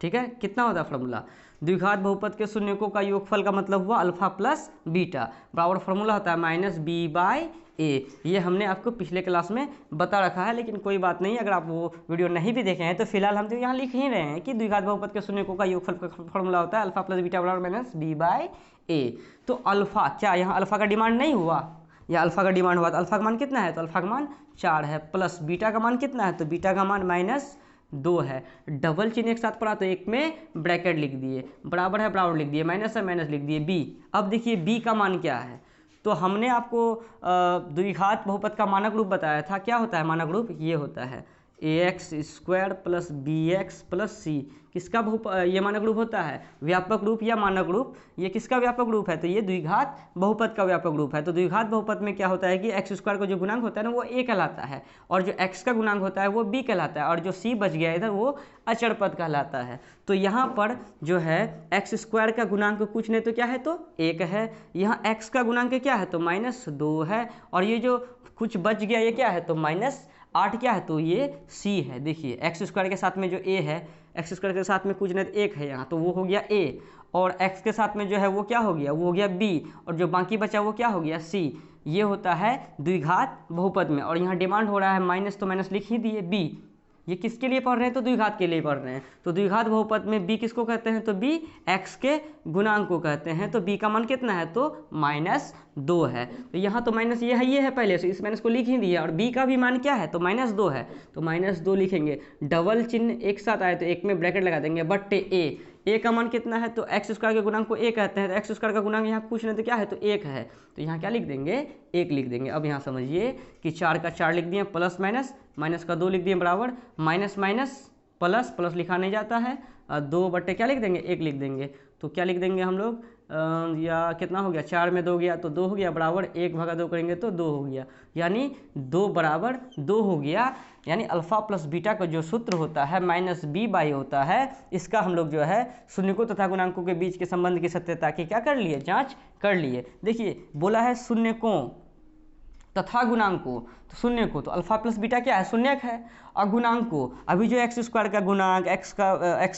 ठीक है, कितना होता है फॉर्मूला, द्विघात बहुपद के शून्यकों का योगफल का मतलब हुआ अल्फा प्लस बीटा, बराबर फॉर्मूला होता है -b/a। ये हमने आपको पिछले क्लास में बता रखा है, लेकिन कोई बात नहीं, अगर आप वो वीडियो नहीं भी देखे हैं तो फिलहाल हम तो यहाँ लिख ही रहे हैं कि द्विघात बहुपद के शून्यकों का योगफल का फॉर्मूला होता है अल्फा प्लस बीटा बराबर -b/a। तो अल्फा, क्या यहाँ अल्फा का डिमांड नहीं हुआ, या अल्फा का डिमांड हुआ, तो अल्फा का मान कितना है, तो अल्फा का मान 4 है, प्लस बीटा का मान कितना है, तो बीटा का मान -2 है। डबल चिन्ह एक साथ पड़ा तो एक में ब्रैकेट लिख दिए, बराबर है बराबर लिख दिए, माइनस है माइनस लिख दिए, बी। अब देखिए बी का मान क्या है, तो हमने आपको द्विघात बहुपद का मानक रूप बताया था, क्या होता है मानक रूप, ये होता है ax² plus bx plus c। किसका ये मानक रूप होता है, व्यापक रूप या मानक रूप। ये किसका व्यापक रूप है, तो ये द्विघात बहुपद का व्यापक रूप है। तो द्विघात बहुपद में क्या होता है कि x² का जो गुणांक होता है ना वो a कहलाता है, और जो x का गुणांक होता है वो b कहलाता है, और जो c बच गया इधर वो अचर पद कहलाता है। तो यहाँ पर जो है x² का गुणांक कुछ नहीं तो क्या है, तो 1 है। यहाँ x का गुणांक क्या है, तो -2 है, और ये जो कुछ बच गया ये क्या है, तो -8 क्या है, तो ये c है। देखिए x² के साथ में जो a है, एक्स स्क्वायर के साथ में कुछ नहीं एक है यहाँ, तो वो हो गया ए, और एक्स के साथ में जो है वो क्या हो गया, वो हो गया बी, और जो बाकी बचा वो क्या हो गया सी। ये होता है द्विघात बहुपद में, और यहाँ डिमांड हो रहा है माइनस, तो माइनस लिख ही दिए बी। ये किसके लिए पढ़ रहे हैं, तो द्विघात के लिए पढ़ रहे हैं। तो द्विघात बहुपद में बी किसको कहते हैं, तो बी एक्स के गुणांक को कहते हैं। तो बी का मान कितना है, तो -2 है। तो यहाँ तो माइनस ये है पहले से, इस माइनस को लिख ही दिया, और बी का भी मान क्या है, तो -2 है, तो -2 लिखेंगे। डबल चिन्ह एक साथ आए तो एक में ब्रैकेट लगा देंगे, बट्टे ए का मान कितना है, तो एक्स स्क्वायर के गुणांक को ए कहते हैं, तो एक्स स्क्वायर का गुणांक यहाँ कुछ नहीं तो क्या है, तो 1 है, तो यहाँ क्या लिख देंगे, 1 लिख देंगे। अब यहाँ समझिए कि 4 का 4 लिख दिए, प्लस माइनस, माइनस का 2 लिख दिए बराबर, माइनस माइनस प्लस, प्लस लिखा नहीं जाता है, 2 बट्टे क्या लिख देंगे, 1 लिख देंगे। तो क्या लिख देंगे हम लोग, या कितना हो गया, 4 में 2 गया तो 2 हो गया, बराबर 1/2 करेंगे तो 2 हो गया, यानी 2 बराबर 2 हो गया। यानी अल्फा प्लस बीटा का जो सूत्र होता है -b/a होता है, इसका हम लोग जो है शून्यकों तथा गुणांकों के बीच के संबंध की सत्यता की क्या कर लिए, जांच कर लिए। देखिए बोला है शून्यकों तथा गुणांकों, तो शून्य को तो अल्फा प्लस बीटा क्या है, शून्यक है, और गुणांक को अभी जो एक्स स्क्वायर का गुणांक, एक्स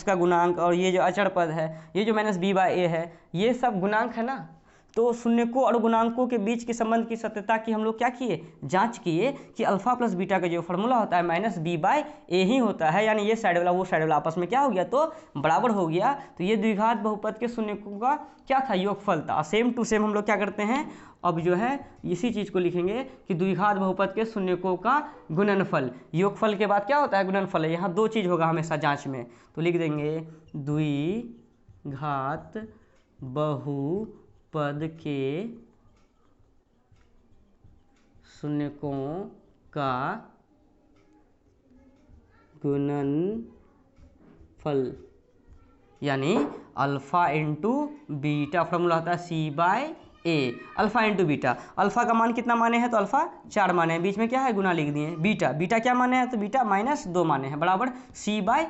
का गुणांक, और ये जो अचर पद है, ये जो -b/a है, ये सब गुणांक है ना। तो शून्यकों और गुणांकों के बीच के संबंध की सत्यता की हम लोग क्या किए, जांच किए कि अल्फा प्लस बीटा का जो फॉर्मूला होता है -b/a ही होता है, यानी ये साइड वाला वो साइड वाला आपस में क्या हो गया, तो बराबर हो गया। तो ये द्विघात बहुपद के शून्यकों का क्या था, योगफल था। सेम टू सेम हम लोग क्या करते हैं, अब जो है इसी चीज़ को लिखेंगे कि द्विघात बहुपद के शून्यकों का गुणनफल, योगफल के बाद क्या होता है, गुणनफल है। यहाँ 2 चीज़ होगा हमेशा जांच में, तो लिख देंगे द्विघात बहुपद के शून्यकों का गुणनफल, यानी अल्फा इंटू बीटा, फॉर्मूला होता है c/a, alpha into beta. Alpha का मान कितना माने हैं, तो अल्फा 4 माने हैं, बीच में क्या है, गुना लिख दिए। बीटा क्या माने हैं, तो बीटा -2 माने हैं, बराबर c/a,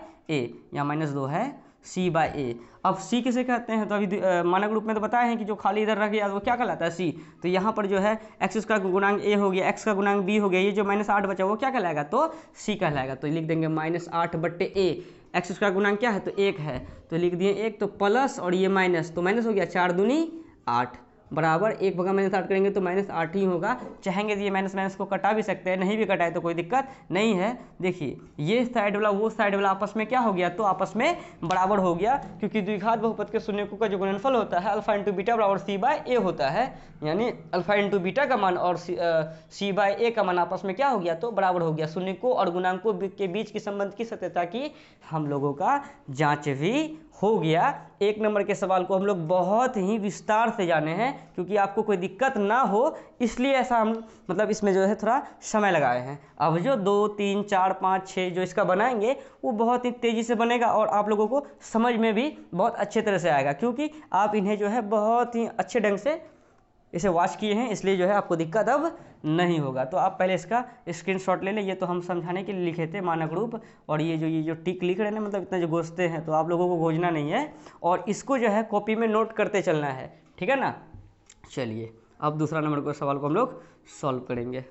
यहाँ -2 है c/a। अब c किसे कहते हैं, तो अभी मानक रूप में तो बताए हैं कि जो खाली इधर रह गया वो क्या कहलाता है, c। तो यहाँ पर जो है एक्स स्क्वायर का गुणांक a हो गया, एक्स का गुणांक b हो गया, ये जो -8 बचा वो क्या कहलाएगा, तो c कहलाएगा। तो लिख देंगे -8/a, एक्स स्क्वायर गुणांक क्या है, तो 1 है, तो लिख दिए 1, तो प्लस और ये माइनस, तो माइनस हो गया, 4 दूनी 8, बराबर 1/-8 करेंगे तो -8 ही होगा। चाहेंगे तो ये माइनस को कटा भी सकते हैं, नहीं भी कटाए तो कोई दिक्कत नहीं है। देखिए ये साइड वाला वो साइड वाला आपस में क्या हो गया, तो आपस में बराबर हो गया, क्योंकि द्विघात बहुपद के शून्यकों का जो गुणनफल होता है अल्फा इंटू बीटा बराबर c/a होता है, यानी अल्फा इंटू बीटा का मान और c/a का मान आपस में क्या हो गया, तो बराबर हो गया। शून्यकों और गुणांकों के बीच के संबंध की सत्यता की हम लोगों का जाँच भी हो गया। 1 नंबर के सवाल को हम लोग बहुत ही विस्तार से जाने हैं, क्योंकि आपको कोई दिक्कत ना हो इसलिए ऐसा हम मतलब इसमें जो है थोड़ा समय लगाए हैं। अब जो 2, 3, 4, 5, 6 जो इसका बनाएंगे वो बहुत ही तेज़ी से बनेगा और आप लोगों को समझ में भी बहुत अच्छे तरह से आएगा, क्योंकि आप इन्हें जो है बहुत ही अच्छे ढंग से इसे वॉच किए हैं, इसलिए जो है आपको दिक्कत अब नहीं होगा। तो आप पहले इसका स्क्रीनशॉट ले लें, ये तो हम समझाने के लिए लिखे थे मानक रूप, और ये जो टिक लिख रहे हैं ना, मतलब इतना जो गोजते हैं, तो आप लोगों को गोजना नहीं है, और इसको जो है कॉपी में नोट करते चलना है, ठीक है ना। चलिए अब दूसरा नंबर के सवाल को हम लोग सॉल्व करेंगे।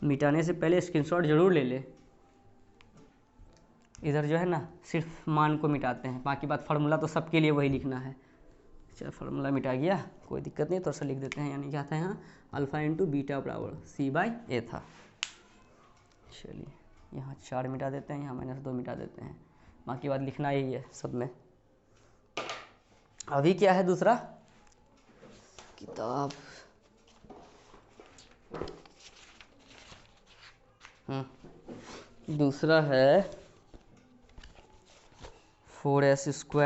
मिटाने से पहले स्क्रीनशॉट जरूर ले ले। इधर जो है ना सिर्फ मान को मिटाते हैं, बाकी बात फार्मूला तो सबके लिए वही लिखना है। चल फार्मूला मिटा गया, कोई दिक्कत नहीं, तो ऐसा लिख देते हैं, यानी क्या था यहाँ अल्फा इंटू बीटा बराबर c/a था। चलिए यहाँ 4 मिटा देते हैं, यहाँ -2 मिटा देते हैं, बाकी बात लिखना यही है सब में। अभी क्या है दूसरा किताब, दूसरा है 4s² - 4s + 1,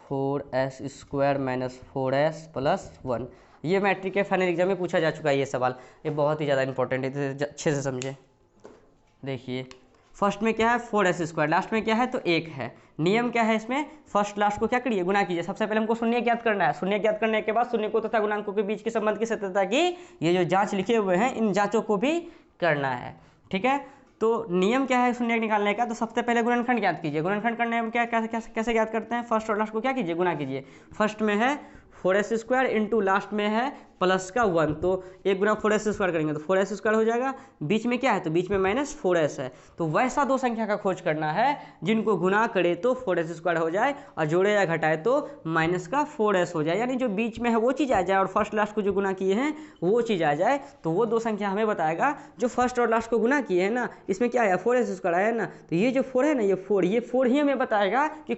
4s² - 4s + 1। ये मैट्रिक के फाइनल एग्जाम में पूछा जा चुका है ये सवाल, ये बहुत ही ज़्यादा इंपॉर्टेंट है, इसे अच्छे से समझें। देखिए फर्स्ट में क्या है 4s², लास्ट में क्या है, तो 1 है। नियम क्या है इसमें, फर्स्ट लास्ट को क्या करिए, गुना कीजिए। सबसे पहले हमको शून्य ज्ञात करना है, शून्य ज्ञात करने के बाद शून्यकों तथा गुणांकों के बीच के संबंध की सत्यता की ये जो जांच लिखे हुए हैं, इन जांचों को भी करना है, ठीक है। तो नियम क्या है शून्य निकालने का, तो सबसे पहले गुणनखंड ज्ञात कीजिए। गुणनखंड करने में क्या कैसे ज्ञात करते हैं, फर्स्ट और लास्ट को क्या कीजिए, गुना कीजिए। फर्स्ट में है 4s² इंटू लास्ट में है प्लस का 1, तो 1 गुना 4s² करेंगे तो 4s² हो जाएगा। बीच में क्या है, तो बीच में -4s है। तो वैसा दो संख्या का खोज करना है जिनको गुना करे तो 4s² हो जाए और जोड़े या घटाए तो -4s हो जाए, यानी जो बीच में है वो चीज़ आ जाए और फर्स्ट लास्ट को जो गुना किए हैं वो चीज़ आ जाए। तो वो दो संख्या हमें बताएगा जो फर्स्ट और लास्ट को गुना किए हैं ना, इसमें क्या आया 4s² आया ना, तो ये जो 4 है ना, ये 4 ही हमें बताएगा कि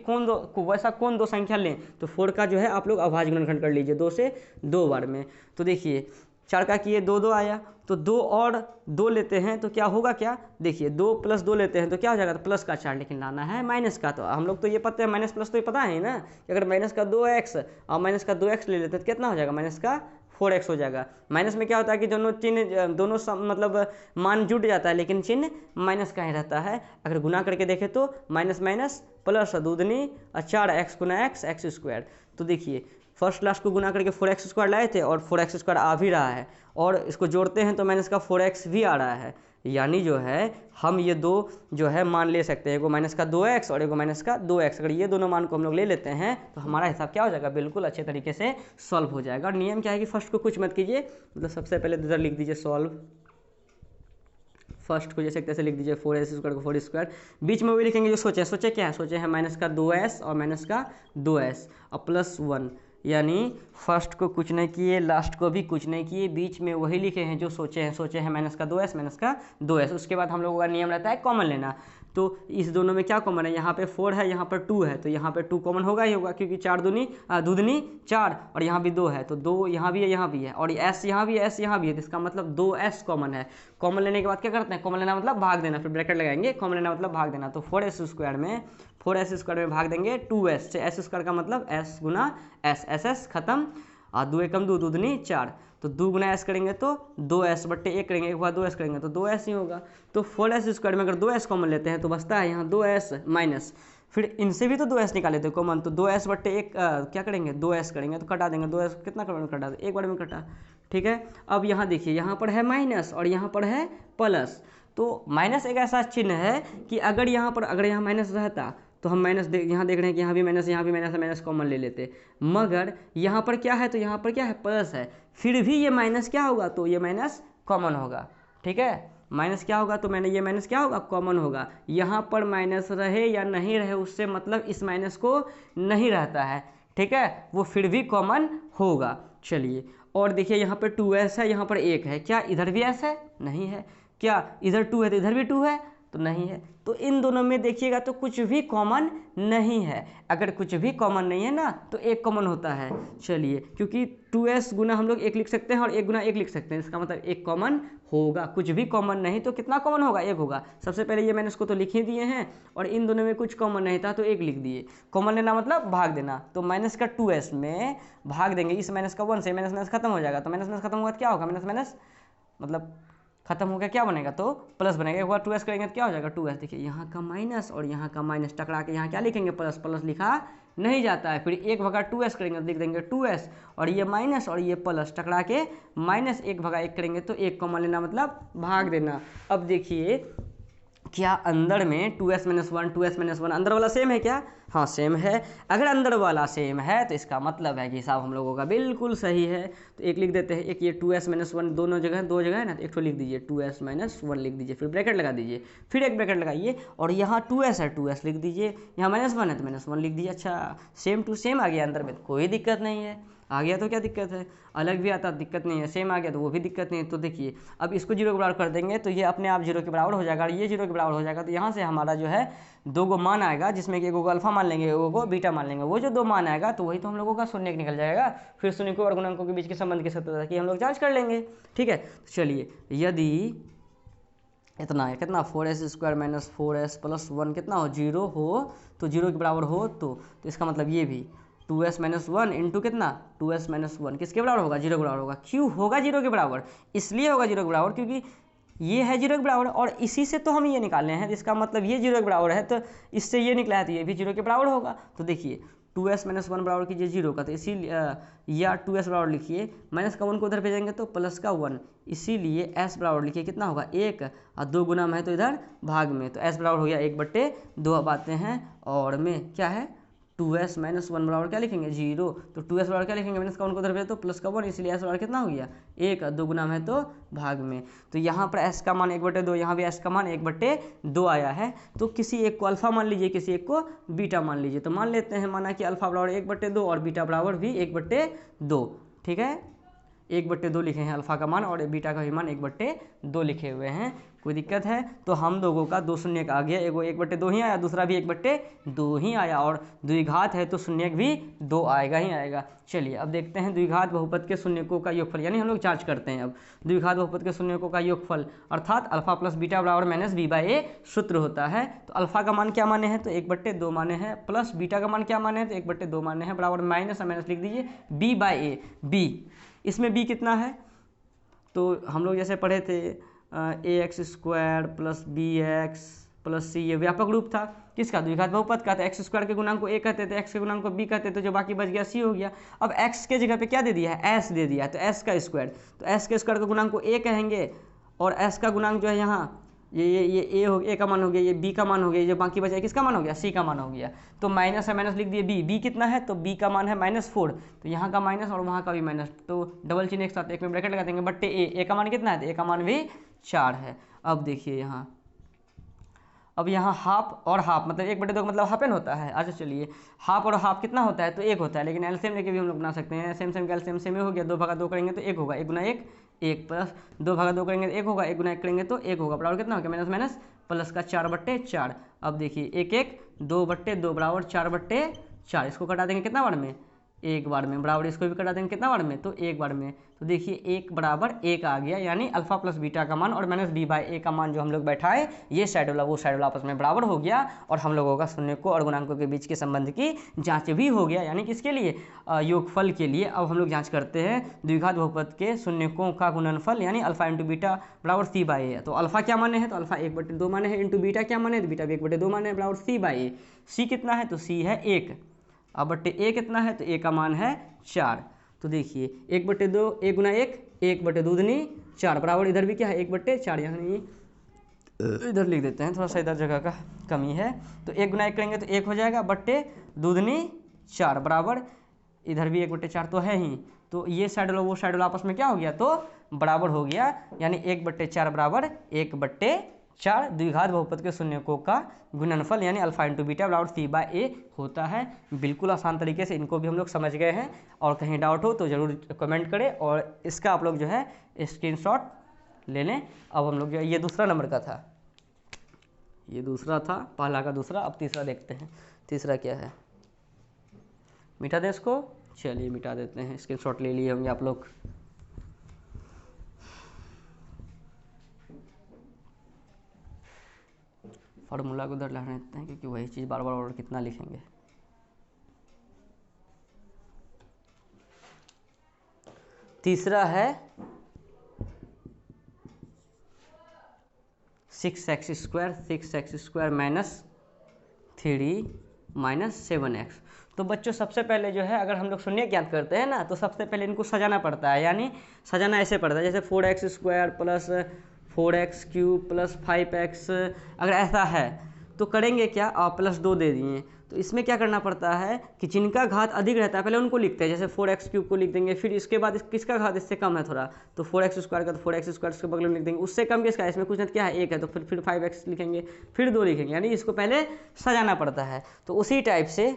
वैसा कौन दो संख्या लें। तो 4 का जो है आप लोग अभाज्य गुणनखंड कर लीजिए 2 से 2 बार में। तो देखिए 4 का किए 2 आया, तो 2 और 2 लेते हैं तो क्या होगा, क्या देखिए 2 + 2 लेते हैं तो क्या हो जाएगा, तो प्लस का 4, लेकिन लाना है माइनस का। तो हम लोग तो ये पता है माइनस प्लस तो ये पता है ना कि अगर माइनस का 2x और माइनस का 2x ले लेते हैं तो कितना हो जाएगा, माइनस का 4x हो जाएगा। माइनस में क्या होता है कि दोनों चिन्ह दोनों मतलब मान जुट जाता है, लेकिन चिन्ह माइनस का ही रहता है। अगर गुना करके देखें तो माइनस माइनस प्लस 2 और 4x गुना x² तो देखिए फर्स्ट लास्ट को गुना करके 4x² लाए थे और 4x² आ भी रहा है, और इसको जोड़ते हैं तो माइनस का 4x भी आ रहा है। यानी जो है हम ये दो जो है मान ले सकते हैं, एगो माइनस का 2x और एगो माइनस का 2x। अगर ये दोनों मान को हम लोग ले लेते हैं तो हमारा हिसाब क्या हो जाएगा, बिल्कुल अच्छे तरीके से सॉल्व हो जाएगा। और नियम क्या है कि फर्स्ट को कुछ मत कीजिए, मतलब सबसे पहले इधर लिख दीजिए सॉल्व, फर्स्ट को जैसे कैसे लिख दीजिए 4s² को 4², बीच में वही लिखेंगे जो सोचे क्या है, सोचे हैं माइनस का 2s और माइनस का 2s और +1, यानी फर्स्ट को कुछ नहीं किए, लास्ट को भी कुछ नहीं किए, बीच में वही लिखे हैं जो सोचे हैं माइनस का 2s। उसके बाद हम लोगों का नियम रहता है कॉमन लेना। तो इस दोनों में क्या कॉमन है, यहाँ पे 4 है, यहाँ पर 2 है, तो यहाँ पे 2 कॉमन होगा ही होगा, क्योंकि 4 दूनी 4 और यहाँ भी 2 है, तो 2 यहाँ भी है, यहाँ भी है, और s यहाँ भी है, s यहाँ भी है, तो इसका मतलब 2s कॉमन है। कॉमन लेने के बाद क्या करते हैं, कॉमन लेना मतलब भाग देना, फिर ब्रैकेट लगाएंगे, कॉमन लेना मतलब भाग देना। तो 4s² में भाग देंगे 2s से, s² का मतलब s गुना s खत्म, और 2 एकम 2, 2 दूनी 4, तो 2 गुना s करेंगे तो 2s/1 करेंगे, एक बार 2s करेंगे तो 2s ही होगा। तो 4s² में अगर 2s कॉमन लेते हैं तो बचता है यहाँ 2s माइनस, फिर इनसे भी तो 2s निकाले थे कॉमन, तो 2s/1 क्या करेंगे, 2s करेंगे तो कटा देंगे, 2s कितना कटा दे, एक बार में कटा, ठीक है। अब यहाँ देखिए यहाँ पर है माइनस और यहाँ पर है प्लस, तो माइनस एक ऐसा चिन्ह है कि अगर यहाँ माइनस रहता तो हम माइनस यहाँ देख रहे हैं कि यहाँ भी माइनस है, माइनस कॉमन ले लेते, मगर यहाँ पर क्या है, तो यहाँ पर क्या है, प्लस है, फिर भी ये माइनस क्या होगा, तो ये माइनस कॉमन होगा, ठीक है। माइनस क्या होगा, तो ये माइनस क्या होगा, कॉमन होगा। यहाँ पर माइनस रहे या नहीं रहे उससे मतलब इस माइनस को नहीं रहता है, ठीक है, वो फिर भी कॉमन होगा। चलिए और देखिए यहाँ पर 2s है, यहाँ पर 1 है, क्या इधर भी s है, नहीं है, क्या इधर 2 है तो इधर भी 2 है, तो नहीं है। तो इन दोनों में देखिएगा तो कुछ भी कॉमन नहीं है, अगर कुछ भी कॉमन नहीं है ना तो 1 कॉमन होता है। चलिए क्योंकि 2s गुना हम लोग 1 लिख सकते हैं और 1 गुना 1 लिख सकते हैं, इसका मतलब 1 कॉमन होगा, कुछ भी कॉमन नहीं तो कितना कॉमन होगा, 1 होगा। सबसे पहले ये मैंने इसको तो लिख ही दिए हैं, और इन दोनों में कुछ कॉमन नहीं था तो 1 लिख दिए। कॉमन लेना मतलब भाग देना, तो माइनस का 2s में भाग देंगे इस माइनस का 1 से, माइनस खत्म हो जाएगा, तो माइनस खत्म हुआ तो क्या होगा, माइनस मतलब खत्म हो गया, क्या बनेगा, तो प्लस बनेगा। एक बार 2s करेंगे तो क्या हो जाएगा, 2s, देखिए यहाँ का माइनस और यहाँ का माइनस टकरा के यहाँ क्या लिखेंगे, प्लस, प्लस लिखा नहीं जाता है, फिर 1/2s करेंगे तो लिख देंगे 2s, और ये माइनस और ये प्लस टकरा के -1/1 करेंगे तो 1 कॉमन लेना मतलब भाग देना। अब देखिए क्या अंदर में 2s-1 अंदर वाला सेम है क्या, हाँ सेम है। अगर अंदर वाला सेम है तो इसका मतलब है कि हिसाब हम लोगों का बिल्कुल सही है। तो 1 लिख देते हैं, एक ये 2s-1 दोनों जगह 2 जगह है ना, तो एक तो लिख दीजिए 2s-1 लिख दीजिए, फिर ब्रैकेट लगा दीजिए, फिर एक ब्रैकेट लगाइए, और यहाँ 2s है 2s लिख दीजिए, यहाँ -1 है तो -1 लिख दीजिए। अच्छा सेम टू सेम आ गया अंदर में, कोई दिक्कत नहीं है, आ गया तो क्या दिक्कत है, अलग भी आता दिक्कत नहीं है, सेम आ गया तो वो भी दिक्कत नहीं है। तो देखिए अब इसको 0 के बराबर कर देंगे तो ये अपने आप 0 के बराबर हो जाएगा, और ये 0 के बराबर हो जाएगा, तो यहाँ से हमारा जो है 2 गो मान आएगा, जिसमें कि 1 को अल्फा मान लेंगे, 1 को बीटा मान लेंगे, वो जो 2 मान आएगा तो वही तो हम लोगों का शून्य निकल जाएगा। फिर शून्य और गुणनकों के बीच के संबंध के साथ कि हम लोग जाँच कर लेंगे, ठीक है। तो चलिए यदि इतना है कितना 4s² - 4s + 1 कितना हो 0 हो, तो 0 के बराबर हो तो इसका मतलब ये भी 2s - 1 इंटू कितना 2s - 1 किसके बराबर होगा, 0 के बराबर होगा। क्यों होगा 0 के बराबर, इसलिए होगा 0 के बराबर क्योंकि ये है 0 के बराबर, और इसी से तो हम ये निकालने हैं, इसका मतलब ये 0 के बराबर है, तो इससे ये निकला है तो ये भी 0 के बराबर होगा। तो देखिए 2s - 1 बराबर कीजिए 0 का, तो इसीलिए या 2s बराबर लिखिए, माइनस का 1 को उधर भेजेंगे तो प्लस का 1, इसीलिए s बराबर लिखिए कितना होगा 1, और 2 गुना में है तो इधर भाग में, तो s बराबर हो गया 1/2। अब आते हैं और में क्या है 2s माइनस 1 बराबर क्या लिखेंगे 0। तो 2s बराबर क्या लिखेंगे माइनस का 1 को उधर भेज तो प्लस का 1, इसलिए s बराबर कितना हो गया 1, 2 गुना में तो भाग में। तो यहाँ पर s का मान 1/2, यहाँ भी s का मान 1/2 आया है। तो किसी एक को अल्फा मान लीजिए, किसी एक को बीटा मान लीजिए। तो मान लेते हैं, माना कि अल्फा बराबर 1/2 और बीटा बराबर भी 1/2, ठीक है। 1/2 लिखे हैं अल्फा का मान और बीटा का भी मान 1/2 लिखे हुए हैं। कोई दिक्कत है? तो हम लोगों का दो शून्य आ गया, एगो 1/2 ही आया, दूसरा भी 1/2 ही आया, और द्विघात है तो शून्य भी 2 आएगा ही आएगा। चलिए अब देखते हैं द्विघात बहुपद के शून्यकों का योगफल, यानी हम लोग जांच करते हैं अब द्विघात बहुपद के शून्यकों का योगफल, अर्थात अल्फा प्लस बीटा बराबर माइनस b/a सूत्र होता है। तो अल्फा का मान क्या माने हैं तो 1/2 माने हैं, प्लस बीटा का मान क्या माने हैं तो 1/2 माने हैं, बराबर माइनस लिख दीजिए b/a। b इसमें b कितना है तो हम लोग जैसे पढ़े थे ax² plus bx plus c, ये व्यापक रूप था किसका द्विघात बहुपद का। तो x² के गुणांक को a कहते थे, x के गुणांक को b कहते थे, जो बाकी बच गया c हो गया। अब x के जगह पे क्या दे दिया है s दे दिया है, तो s का स्क्वायर, तो s के स्क्वायर के गुणांक को a कहेंगे, और s का गुणांक जो है यहाँ ये a हो गया, a का मान हो गया, ये b का मान हो गया, ये जो बाकी बचा किसका मान हो गया c का मान हो गया। तो माइनस है, माइनस लिख दिए, b कितना है तो b का मान है -4, तो यहाँ का माइनस और वहाँ का भी माइनस, तो डबल चिन्ह एक साथ एक में ब्रैकेट लगा देंगे, बट्टे a का मान कितना है तो a का मान भी 4 है। अब देखिए यहाँ, अब यहाँ हाफ और हाफ मतलब 1/2 का मतलब हाफ एन होता है। अच्छा चलिए, हाफ और हाफ कितना होता है तो 1 होता है, लेकिन एलसीएम लेके भी हम लोग बना सकते हैं। सेम का एलसीएम सेम हो गया, 2/2 करेंगे तो 1 होगा, 1 गुना 1 1, प्लस 2/2 करेंगे तो 1 होगा, 1 गुना 1 करेंगे तो 1 होगा, बराबर कितना हो गया माइनस माइनस प्लस का 4/4। अब देखिए 1 1 2/2 बराबर 4/4, इसको कटा देंगे कितना बार में एक बार में, बराबर इसको भी कटा देंगे कितना बार में तो एक बार में। तो देखिए 1 बराबर 1 आ गया, यानी अल्फा प्लस बीटा का मान और माइनस b/a का मान जो हम लोग बैठाए, ये साइड वाला वो साइड वाला आपस में बराबर हो गया, और हम लोगों का शून्यकों और गुणांकों के बीच के संबंध की जांच भी हो गया, यानी किसके लिए योगफल के लिए। अब हम लोग जांच करते हैं द्विघात बहुपद के शून्यकों का गुणनफल, यानी अल्फा इंटू बीटा बराबर c/a। तो अल्फा क्या माने हैं तो अल्फा 1/2 माने हैं, इंटू बीटा क्या माने तो बीटा भी 1/2 माने हैं, बराबर c/a। c कितना है तो c है 1, अब बट्टे a कितना है तो a का मान है 4। तो देखिए 1/2 1 गुना 1 1/2 दूनी 4, बराबर इधर भी क्या है 1/4, यानी इधर लिख देते हैं, थोड़ा सा इधर जगह का कमी है। तो 1 गुना 1 करेंगे तो 1 हो जाएगा, बट्टे दूनी 4, बराबर इधर भी 1/4 तो है ही। तो ये साइड वाला वो साइड वाला आपस में क्या हो गया तो बराबर हो गया, यानी 1/4 बराबर 1/4 द्विघात बहुपद के शून्यकों का गुणनफल, यानी अल्फा इंटू बीटा बराबर c/a होता है। बिल्कुल आसान तरीके से इनको भी हम लोग समझ गए हैं, और कहीं डाउट हो तो ज़रूर कमेंट करें, और इसका आप लोग जो है स्क्रीनशॉट ले लें। अब हम लोग जो ये दूसरा नंबर का था, ये दूसरा था पहला का दूसरा, अब तीसरा देखते हैं। तीसरा क्या है, मिटा दे इसको, चलिए मिटा देते हैं, स्क्रीनशॉट ले लिए होंगे आप लोग। फार्मूला को उधर लिख देते हैं, क्योंकि वही चीज़ बार बार और कितना लिखेंगे। तीसरा है 6x² माइनस 3 माइनस 7x। तो बच्चों सबसे पहले जो है, अगर हम लोग शून्य ज्ञात करते हैं ना, तो सबसे पहले इनको सजाना पड़ता है, यानी सजाना ऐसे पड़ता है, जैसे 4x² plus 4x³ plus 5x, अगर ऐसा है तो करेंगे क्या, आप +2 दे दिए। तो इसमें क्या करना पड़ता है कि जिनका घात अधिक रहता है पहले उनको लिखते हैं, जैसे 4x³ को लिख देंगे, फिर इसके बाद किसका घात इससे कम है थोड़ा, तो 4x² का तो 4x² इसके बगल में लिख देंगे, उससे कम किसका, इसमें कुछ नहीं क्या है 1 है, तो फिर 5x लिखेंगे, फिर 2 लिखेंगे, यानी इसको पहले सजाना पड़ता है। तो उसी टाइप से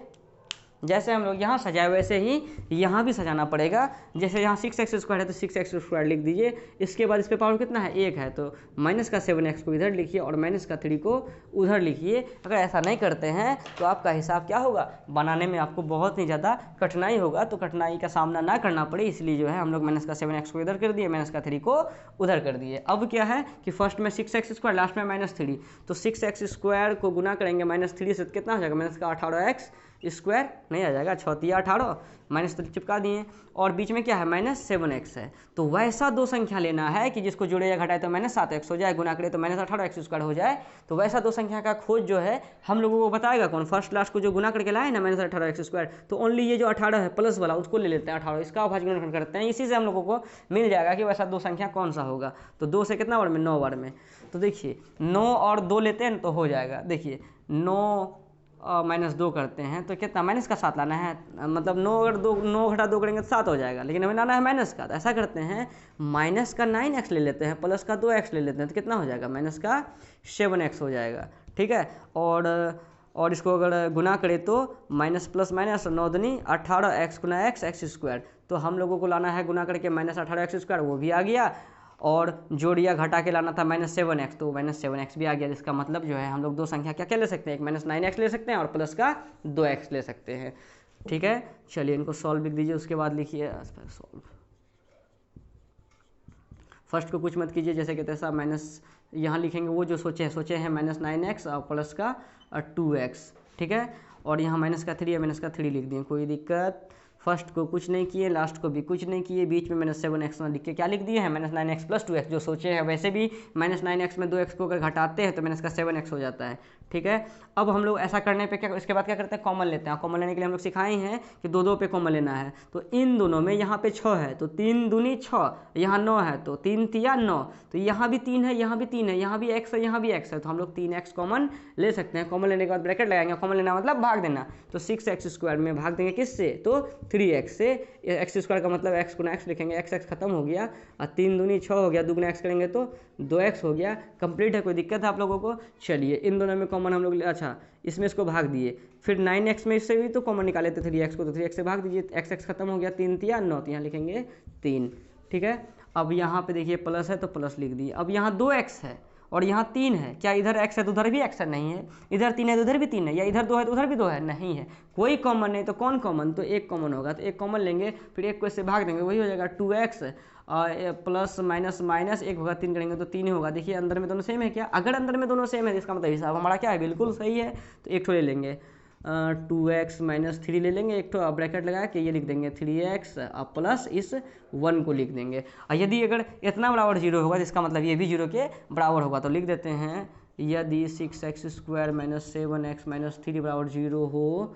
जैसे हम लोग यहाँ सजाए वैसे ही यहाँ भी सजाना पड़ेगा। जैसे यहाँ 6x² है तो 6x² लिख दीजिए, इसके बाद इस पे पावर कितना है 1 है, तो माइनस का 7x को इधर लिखिए और माइनस का 3 को उधर लिखिए। अगर ऐसा नहीं करते हैं तो आपका हिसाब क्या होगा, बनाने में आपको बहुत ही ज़्यादा कठिनाई होगा। तो कठिनाई का सामना ना करना पड़े इसलिए जो है हम लोग माइनस का 7x को इधर कर दिए, माइनस का 3 को उधर कर दिए। अब क्या है कि फर्स्ट में 6x², लास्ट में -3, तो 6x² को गुना करेंगे -3 से, कितना हो जाएगा माइनस का 18x² नहीं आ जाएगा, 6 18 माइनस 3 चिपका दिए, और बीच में क्या है -7x है। तो वैसा दो संख्या लेना है कि जिसको जोड़े या घटाए तो -7x हो जाए, गुना करे तो -18x² हो जाए। तो वैसा दो संख्या का खोज जो है हम लोगों को बताएगा कौन, फर्स्ट लास्ट को जो गुना करके लाए ना -18x², तो ओनली ये जो 18 है प्लस वाला उसको ले लेते हैं 18, इसका अभाज्य गुणनखंड करते हैं, इसी से हम लोगों को मिल जाएगा कि वैसा दो संख्या कौन सा होगा। तो 2 से कितना बार में 9 बार में, तो देखिए 9 और 2 लेते हैं तो हो जाएगा, देखिए 9 -2 करते हैं तो कितना माइनस का 7 लाना है, मतलब 9 अगर 9 घटा 2 करेंगे तो 7 हो जाएगा, लेकिन हमें लाना है माइनस का। तो ऐसा करते हैं माइनस का 9x ले लेते हैं, प्लस का 2x ले लेते हैं, तो कितना हो जाएगा माइनस का 7x हो जाएगा। ठीक है, और इसको अगर गुना करें तो माइनस प्लस माइनस 9 दूनी 18x गुना x स्क्वायर, तो हम लोगों को लाना है गुना करके -18x स्क्वायर, वो भी आ गया, और जोड़िया घटा के लाना था -7x, तो -7x भी आ गया, जिसका मतलब जो है हम लोग दो संख्या क्या क्या ले सकते हैं, एक -9x ले सकते हैं और प्लस का 2x ले सकते हैं। ठीक है, चलिए इनको सॉल्व लिख दीजिए, उसके बाद लिखिए सॉल्व। फर्स्ट को कुछ मत कीजिए, जैसे कि तैसा माइनस यहाँ लिखेंगे, वो जो सोचे हैं -9x और प्लस का 2x। ठीक है, और यहाँ माइनस का 3 है, माइनस का 3 लिख दिए, कोई दिक्कत। फर्स्ट को कुछ नहीं किए, लास्ट को भी कुछ नहीं किए, बीच में -7x ना लिख के क्या लिख दिए हैं -9x प्लस 2x, जो सोचे हैं। वैसे भी -9x में 2x को अगर घटाते हैं तो माइनस का 7x हो जाता है। ठीक है, अब हम लोग ऐसा करने पे क्या, इसके बाद क्या करते हैं, कॉमन लेते हैं। कॉमन लेने के लिए हम लोग सिखाए हैं कि दो पे कॉमन लेना है, तो इन दोनों में यहाँ पे 6 है तो 3 दूनी 6, यहाँ 9 है तो 3 तिया 9, तो यहाँ भी 3 है, यहाँ भी 3 है, यहाँ भी x है, यहाँ भी x है, तो हम लोग 3x कॉमन ले सकते हैं। कॉमन लेने के बाद ब्रैकेट लगाएंगे, कॉमन लेना मतलब भाग देना, तो 6x स्क्वायर में भाग देंगे किससे, तो 3x से। x स्क्वायर का मतलब x गुना x लिखेंगे, x खत्म हो गया, और 3 दूनी 6 हो गया, 2 गुना x करेंगे तो 2x हो गया। कंप्लीट है, कोई दिक्कत है आप लोगों को। चलिए इन दोनों में कॉमन हम लोग, अच्छा इसमें इसको भाग दिए, फिर 9x में इससे भी तो कॉमन निकाले थे 3x को, तो 3x से भाग दीजिए, x खत्म हो गया, 3 तिया 9, तो यहाँ लिखेंगे 3। ठीक है, अब यहाँ पे देखिए प्लस है तो प्लस लिख दिए। अब यहाँ 2x है और यहाँ 3 है, क्या इधर x है तो उधर भी x है, नहीं है। इधर 3 है तो उधर भी 3 है, या इधर 2 है तो उधर भी 2 है, नहीं है। कोई कॉमन नहीं, तो कौन कॉमन, तो एक कॉमन होगा, तो एक कॉमन लेंगे, फिर एक को इससे भाग देंगे, वही हो जाएगा 2x प्लस माइनस माइनस 1 होगा, 3 करेंगे तो 3 ही होगा। देखिए अंदर में दोनों सेम है क्या, अगर अंदर में दोनों सेम है इसका मतलब हिसाब हमारा क्या है, बिल्कुल सही है। तो एक ठो ले लेंगे, 2x - 3 ले लेंगे, एक ठो ब्रैकेट लगा के ये लिख देंगे 3x प्लस इस 1 को लिख देंगे। और यदि अगर इतना बराबर 0 होगा तो इसका मतलब ये भी 0 के बराबर होगा, तो लिख देते हैं यदि 6x स्क्वायर - 7x - 3 बराबर 0 हो,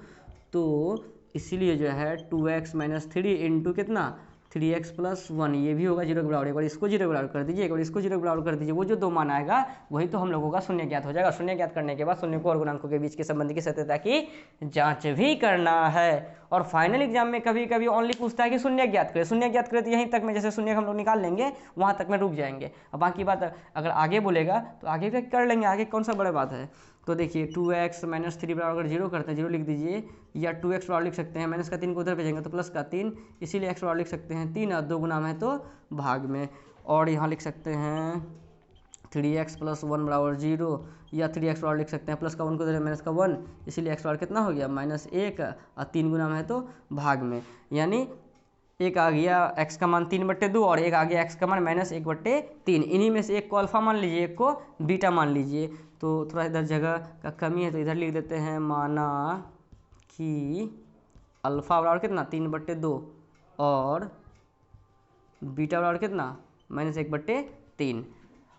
तो इसीलिए जो है 2x - 3 इंटू कितना 3x + 1, ये भी होगा 0 के बराबर। एक बार इसको 0 के बराबर कर दीजिए, एक बार इसको 0 के बराबर कर दीजिए, वो जो दो मान आएगा वही तो हम लोगों का शून्य ज्ञात हो जाएगा। शून्य ज्ञात करने के बाद शून्य और गुणांकों के बीच के संबंध की सत्यता की जांच भी करना है। और फाइनल एग्जाम में कभी कभी ओनली पूछता है कि शून्य ज्ञात करें, शून्य ज्ञात करें, तो यहीं तक में जैसे शून्य हम लोग निकाल लेंगे वहाँ तक में रुक जाएंगे। अब बाकी बात अगर आगे बोलेगा तो आगे भी कर लेंगे, आगे कौन सा बड़ा बात है। तो देखिए 2x - 3 बराबर अगर 0 करते हैं, 0 लिख दीजिए, या 2x बराबर लिख सकते हैं, माइनस का 3 को उधर भेजेंगे तो प्लस का 3, इसीलिए x बराबर लिख सकते हैं 3, और 2 गुना में है तो भाग में। और यहाँ लिख सकते हैं 3x + 1 बराबर 0, या 3x बराबर लिख सकते हैं प्लस का 1 को उधर माइनस का 1, इसीलिए x बराबर कितना हो गया -1, और 3 गुना में है तो भाग में। यानी एक आ गया x का मान 3/2 और एक आ गया x का मान -1/3। इन्हीं में से एक को अल्फा मान लीजिए, एक को बीटा मान लीजिए। तो थोड़ा इधर जगह का कमी है तो इधर लिख देते हैं, माना कि अल्फा बराबर कितना 3/2 और बीटा बराबर कितना -1/3।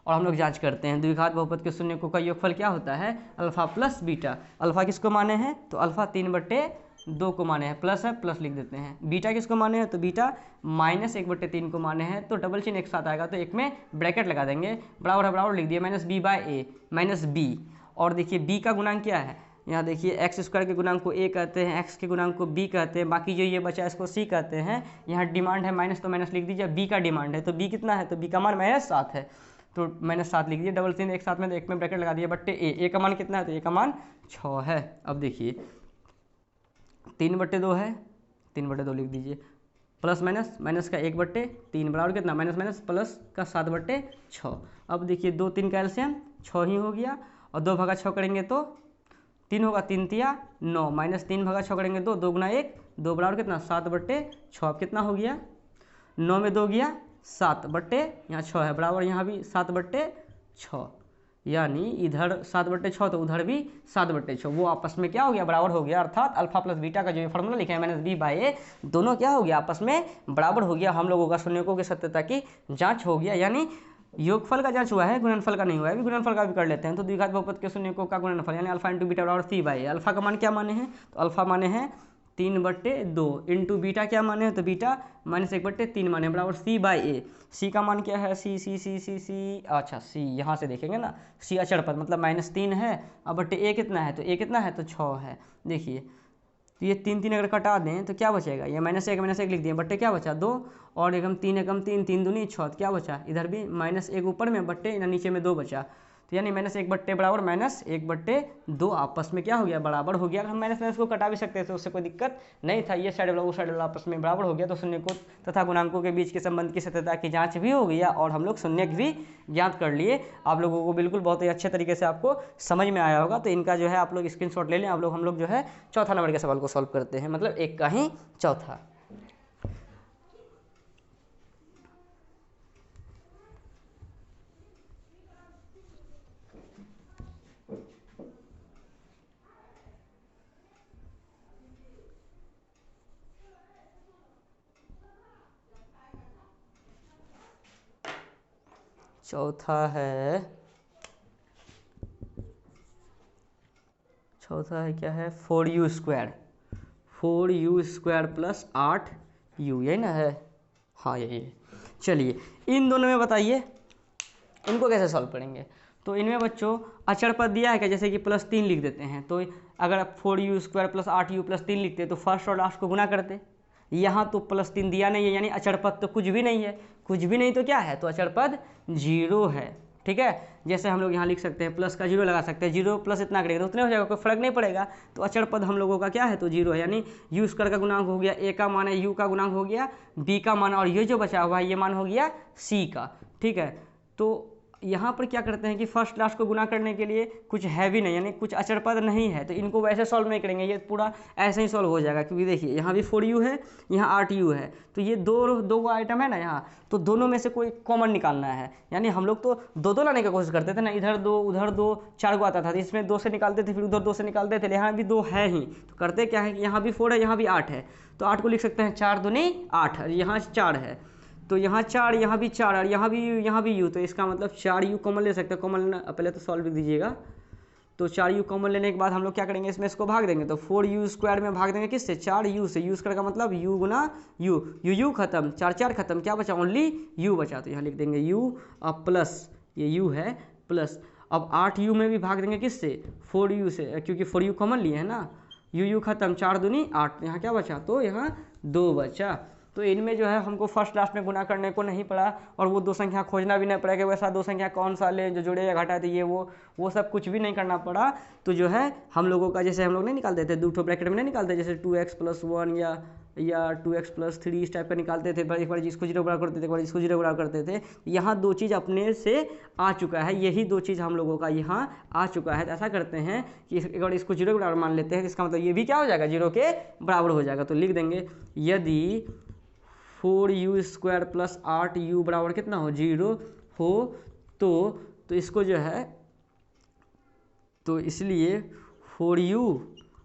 और हम लोग जांच करते हैं द्विघात बहुपद के शून्यकों का योगफल क्या होता है, अल्फा प्लस बीटा। अल्फा किसको माने हैं, तो अल्फा 3/2 को माने हैं, प्लस है प्लस लिख देते हैं। बीटा किसको माने हैं, तो बीटा -1/3 को माने हैं, तो डबल चिन्ह एक साथ आएगा तो एक में ब्रैकेट लगा देंगे, बराबर है बराबर लिख दिए, -b/a -b। और देखिए b का गुणांक क्या है, यहाँ देखिए x स्क्वायर के गुणांक को a कहते हैं, x के गुणांक को b कहते हैं, बाकी जो ये बचा इसको c कहते हैं। यहाँ डिमांड है माइनस, तो माइनस लिख दीजिए, b का डिमांड है तो b कितना है, तो b का मान -7 है, तो -7 लिख दिए, डबल चिन्ह एक साथ में, तो एक में ब्रैकेट लगा दिया बट्टे a का मान कितना है, तो a का मान 6 है। अब देखिए 3/2 है, 3/2 लिख दीजिए, प्लस माइनस का 1/3 बराबर कितना माइनस प्लस का 7/6। अब देखिए 2 3 का एलसीएम 6 ही हो गया, और 2 भागा 6 करेंगे तो 3 होगा, 3 तिया 9, -3 भागा 6 करेंगे तो 2 गुना 1 2 बराबर कितना 7/6। अब कितना हो गया, 9 में 2 गया 7 यहाँ 6 है, बराबर यहाँ भी 7/6, यानी इधर 7/6 तो उधर भी 7/6, वो आपस में क्या हो गया, बराबर हो गया। अर्थात अल्फा प्लस बीटा का जो फॉर्मूला लिखा है -b/a, दोनों क्या हो गया, आपस में बराबर हो गया। हम लोगों का शून्यकों की सत्यता की जांच हो गया, यानी योगफल का जांच हुआ है, गुणनफल का नहीं हुआ है। अभी गुणनफल का भी कर लेते हैं। तो द्विघात बहुपद के शून्यकों का गुणनफल यानी अल्फा × बीटा बराबर c/a। अल्फा का मान क्या माने हैं, तो अल्फा माने हैं 3/2 इंटू बीटा क्या माने हैं, तो बीटा -1/3 माने बराबर C/A। सी का मान क्या है, सी, अच्छा सी यहाँ से देखेंगे ना, सी अचर पद मतलब -3 है, अब बट्टे ए कितना है, तो ए कितना है, तो 6 है। देखिए तो ये 3 अगर कटा दें तो क्या बचेगा, ये -1 लिख दिए, बट्टे क्या बचा 2, और एकम 3 3 दूनी 6, तो क्या बचा, इधर भी -1 ऊपर में बट्टे नीचे में 2 बचा, तो यानी -1 बट्टे बराबर -1/2 आपस में क्या हो गया, बराबर हो गया। अगर हम माइनस को कटा भी सकते थे उससे कोई दिक्कत नहीं था, ये साइड वाला वो साइड वाला आपस में बराबर हो गया, तो शून्य तथा गुणांकों के बीच के संबंध की सत्यता की जांच भी हो गया और हम लोग शून्य भी ज्ञात कर लिए। आप लोगों को बिल्कुल बहुत ही अच्छे तरीके से आपको समझ में आया होगा। तो इनका जो है आप लोग स्क्रीनशॉट ले लें। हम लोग जो है चौथा नंबर के सवाल को सॉल्व करते हैं, मतलब एक का ही चौथा। चौथा है क्या है, 4u² प्लस 8u, यही ना है, हाँ यही है। चलिए इन दोनों में बताइए इनको कैसे सॉल्व करेंगे। तो इनमें बच्चों अचर पद दिया है क्या, जैसे कि +3 लिख देते हैं, तो अगर आप 4u² प्लस 8u प्लस 3 लिखते तो फर्स्ट और लास्ट को गुना करते। यहाँ तो +3 दिया नहीं है, यानी अचर पद तो कुछ भी नहीं है, कुछ भी नहीं तो क्या है, तो अचर पद 0 है। ठीक है, जैसे हम लोग यहाँ लिख सकते हैं प्लस का 0 लगा सकते हैं, 0 प्लस इतना करेगा तो उतने हो जाएगा, कोई फर्क नहीं पड़ेगा। तो अचर पद हम लोगों का क्या है, तो 0 है, यानी u² का गुणांक हो गया, a का मान है, u का गुणांक हो गया b का मान, और ये जो बचा हुआ है ये मान हो गया c का। ठीक है, तो यहाँ पर क्या करते हैं कि फर्स्ट लास्ट को गुना करने के लिए कुछ है भी नहीं, यानी कुछ अचर पद नहीं है, तो इनको वैसे सॉल्व नहीं करेंगे, ये पूरा ऐसे ही सॉल्व हो जाएगा। क्योंकि देखिए यहाँ भी 4u है, यहाँ 8u है, तो ये दो आइटम है ना यहाँ, तो दोनों में से कोई कॉमन निकालना है। यानी हम लोग तो दो लाने की कोशिश करते थे ना, इधर 2 उधर 2, 4 को आता था, तो इसमें 2 से निकालते थे, फिर उधर 2 से निकालते थे, यहाँ भी 2 है ही, तो करते क्या है कि यहाँ भी 4 है, यहाँ भी 8 है, तो 8 को लिख सकते हैं 4 दूनी 8, यहाँ 4 है, तो यहाँ 4, यहाँ भी 4, और यहाँ भी u, तो इसका मतलब 4u कॉमन ले सकते हैं। कॉमन पहले तो सॉल्व लिख दीजिएगा, तो 4u कॉमन लेने के बाद हम लोग क्या करेंगे, इसमें इसको भाग देंगे, तो 4u² में भाग देंगे किससे, 4u से, u² का मतलब u गुना u खत्म, 4 खत्म, क्या बचा, ओनली u बचा, तो यहाँ लिख देंगे u, अब प्लस ये u है प्लस, अब 8u में भी भाग देंगे किससे, 4u से, क्योंकि 4u कॉमन लिए है ना, u खत्म, 4 दूनी 8, यहाँ क्या बचा, तो यहाँ 2 बचा। तो इनमें जो है हमको फर्स्ट लास्ट में गुना करने को नहीं पड़ा, और वो 2 संख्या खोजना भी नहीं पड़ा कि वैसा 2 संख्या कौन सा लें जो जुड़े या घटाए, तो ये वो सब कुछ भी नहीं करना पड़ा। तो जो है हम लोगों का, जैसे हम लोग नहीं निकालते थे 2 ब्रैकेट में नहीं निकालते, जैसे 2x + 1 या 2x + 3 इस टाइप का निकालते थे, एक बार जिसको 0 बराबर करते थे, एक बार जिसको 0 बराबर करते थे। यहाँ 2 चीज़ अपने से आ चुका है, यही 2 चीज़ हम लोगों का यहाँ आ चुका है। तो ऐसा करते हैं कि एक बार इसको 0 के बराबर मान लेते हैं, इसका मतलब ये भी क्या हो जाएगा, 0 के बराबर हो जाएगा। तो लिख देंगे यदि 4u² प्लस 8u बराबर कितना हो, 0 हो, तो इसको जो है, तो इसलिए 4u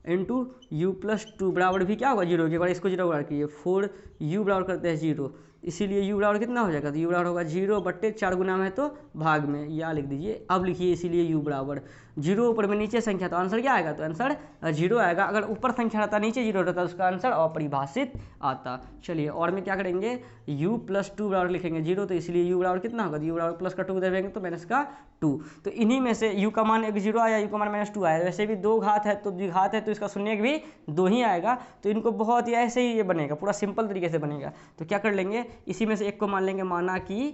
इंटू u + 2 बराबर भी क्या होगा, 0 के बाद इसको 0 बराबर कीजिए, 4u बराबर करते हैं 0, इसीलिए u बराबर कितना हो जाएगा, तो u बराबर होगा 0/4 गुना में तो भाग में, या लिख दीजिए। अब लिखिए इसीलिए u बराबर 0 ऊपर में नीचे संख्या, तो आंसर क्या आएगा, तो आंसर 0 आएगा। अगर ऊपर संख्या रहता नीचे 0 रहता तो उसका आंसर अपरिभाषित आता। चलिए और में क्या करेंगे, u + 2 बराबर लिखेंगे 0, तो इसलिए u बराबर कितना होगा, तो u बराबर प्लस का 2 देंगे तो माइनस का 2, तो इन्हीं में से u का मान एक 0 आया, u का मान -2 आया। वैसे भी 2 घात है तो द्विघात है, तो इसका शून्य भी 2 ही आएगा। तो इनको बहुत ही ऐसे ही ये बनेगा, पूरा सिंपल तरीके से बनेगा। तो क्या कर लेंगे, इसी में से एक को मान लेंगे, माना कि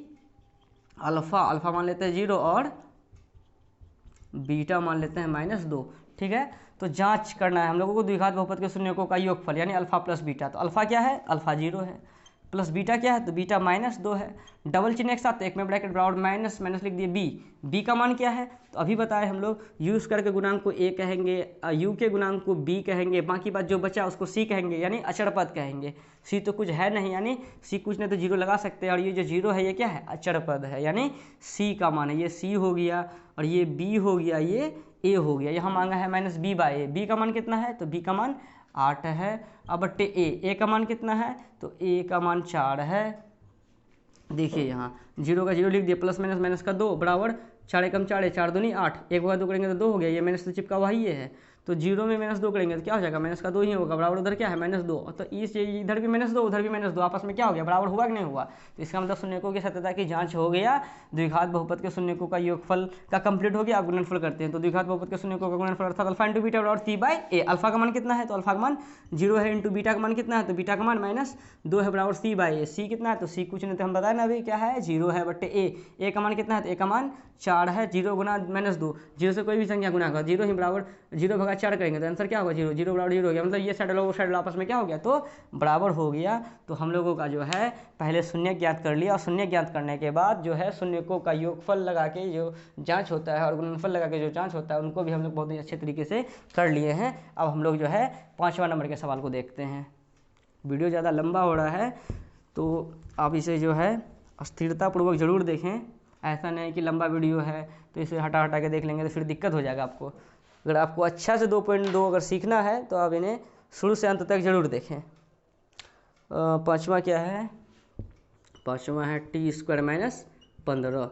अल्फा मान लेते हैं 0 और बीटा मान लेते हैं -2। ठीक है, तो जांच करना है हम लोगों को द्विघात बहुपद के शून्यकों का योगफल, यानी अल्फा प्लस बीटा। तो अल्फा क्या है, अल्फा 0 है, प्लस बीटा क्या है, तो बीटा -2 है। डबल चिन्ह एक साथ, एक में ब्रैकेट बराबर माइनस लिख दिए b का मान क्या है, तो अभी बताए हम लोग u² के गुणांक को a कहेंगे, u के गुणांक को b कहेंगे, बाकी बात जो बचा उसको c कहेंगे, यानी अचर पद कहेंगे। c तो कुछ है नहीं, यानी c कुछ नहीं तो 0 लगा सकते हैं, और ये जो 0 है ये क्या है, अचर पद है, यानी c का मान है, ये c हो गया, और ये b हो गया, ये a हो गया। यहाँ मांगा है -b/a, b का मान कितना है, तो b का मान 8 है। अब बट्टे a का मान कितना है, तो a का मान 4 है। देखिए यहाँ 0 का 0 लिख दिया, प्लस माइनस का 2 बराबर 4 एकम 4 है, 4 दूनी 8, 1 × 2 करेंगे तो 2 हो गया, ये माइनस तो चिपका हुआ ही ये है, तो 0 में -2 करेंगे तो क्या हो जाएगा, माइनस का 2 ही होगा, बराबर उधर क्या है -2, तो इस इधर भी -2 उधर भी -2, आपस में क्या हो गया, बराबर हुआ कि नहीं हुआ। तो इसका मतलब शून्यकों की सत्यता की जांच हो गया। द्विघात बहुपद के शून्यकों का योगफल का कंप्लीट हो गया। आप गुणनफल करते हैं तो द्विघात बहुपद के शून्यकों का गुणनफल अर्थात अल्फा इंटू बीटा बराबर c/a। अल्फा का मान कितना है, तो अल्फा का मान 0 है, इंटू बीटा का मान कितना है, तो बीटा का मान -2 है, बराबर c/a। c कितना है, तो c कुछ नहीं, तो हम बताए ना अभी क्या है, 0 है बट्टे a का मान कितना है, तो a का मान 4 है। 0 गुना -2, 0 से कोई भी संख्या गुना होगा, 0 ही बराबर 0 भगा 4 करेंगे तो आंसर क्या होगा, 0, 0 बराबर 0 हो गया। मतलब ये साइड वो साइड आपस में क्या हो गया, तो बराबर हो गया। तो हम लोगों का जो है पहले शून्य ज्ञात कर लिया, और शून्य ज्ञात करने के बाद जो है शून्यकों का योगफल लगा के जो जांच होता है और गुणनफल लगा के जो जांच होता है उनको भी हम लोग बहुत ही अच्छे तरीके से कर लिए हैं। अब हम लोग जो है 5वां नंबर के सवाल को देखते हैं। वीडियो ज़्यादा लंबा हो रहा है तो आप इसे जो है स्थिरतापूर्वक ज़रूर देखें। ऐसा नहीं कि लंबा वीडियो है तो इसे हटा हटा के देख लेंगे तो फिर दिक्कत हो जाएगा आपको। अगर आपको अच्छा से 2.2 अगर सीखना है तो आप इन्हें शुरू से अंत तक ज़रूर देखें। 5वां क्या है, 5वां है t² - 15।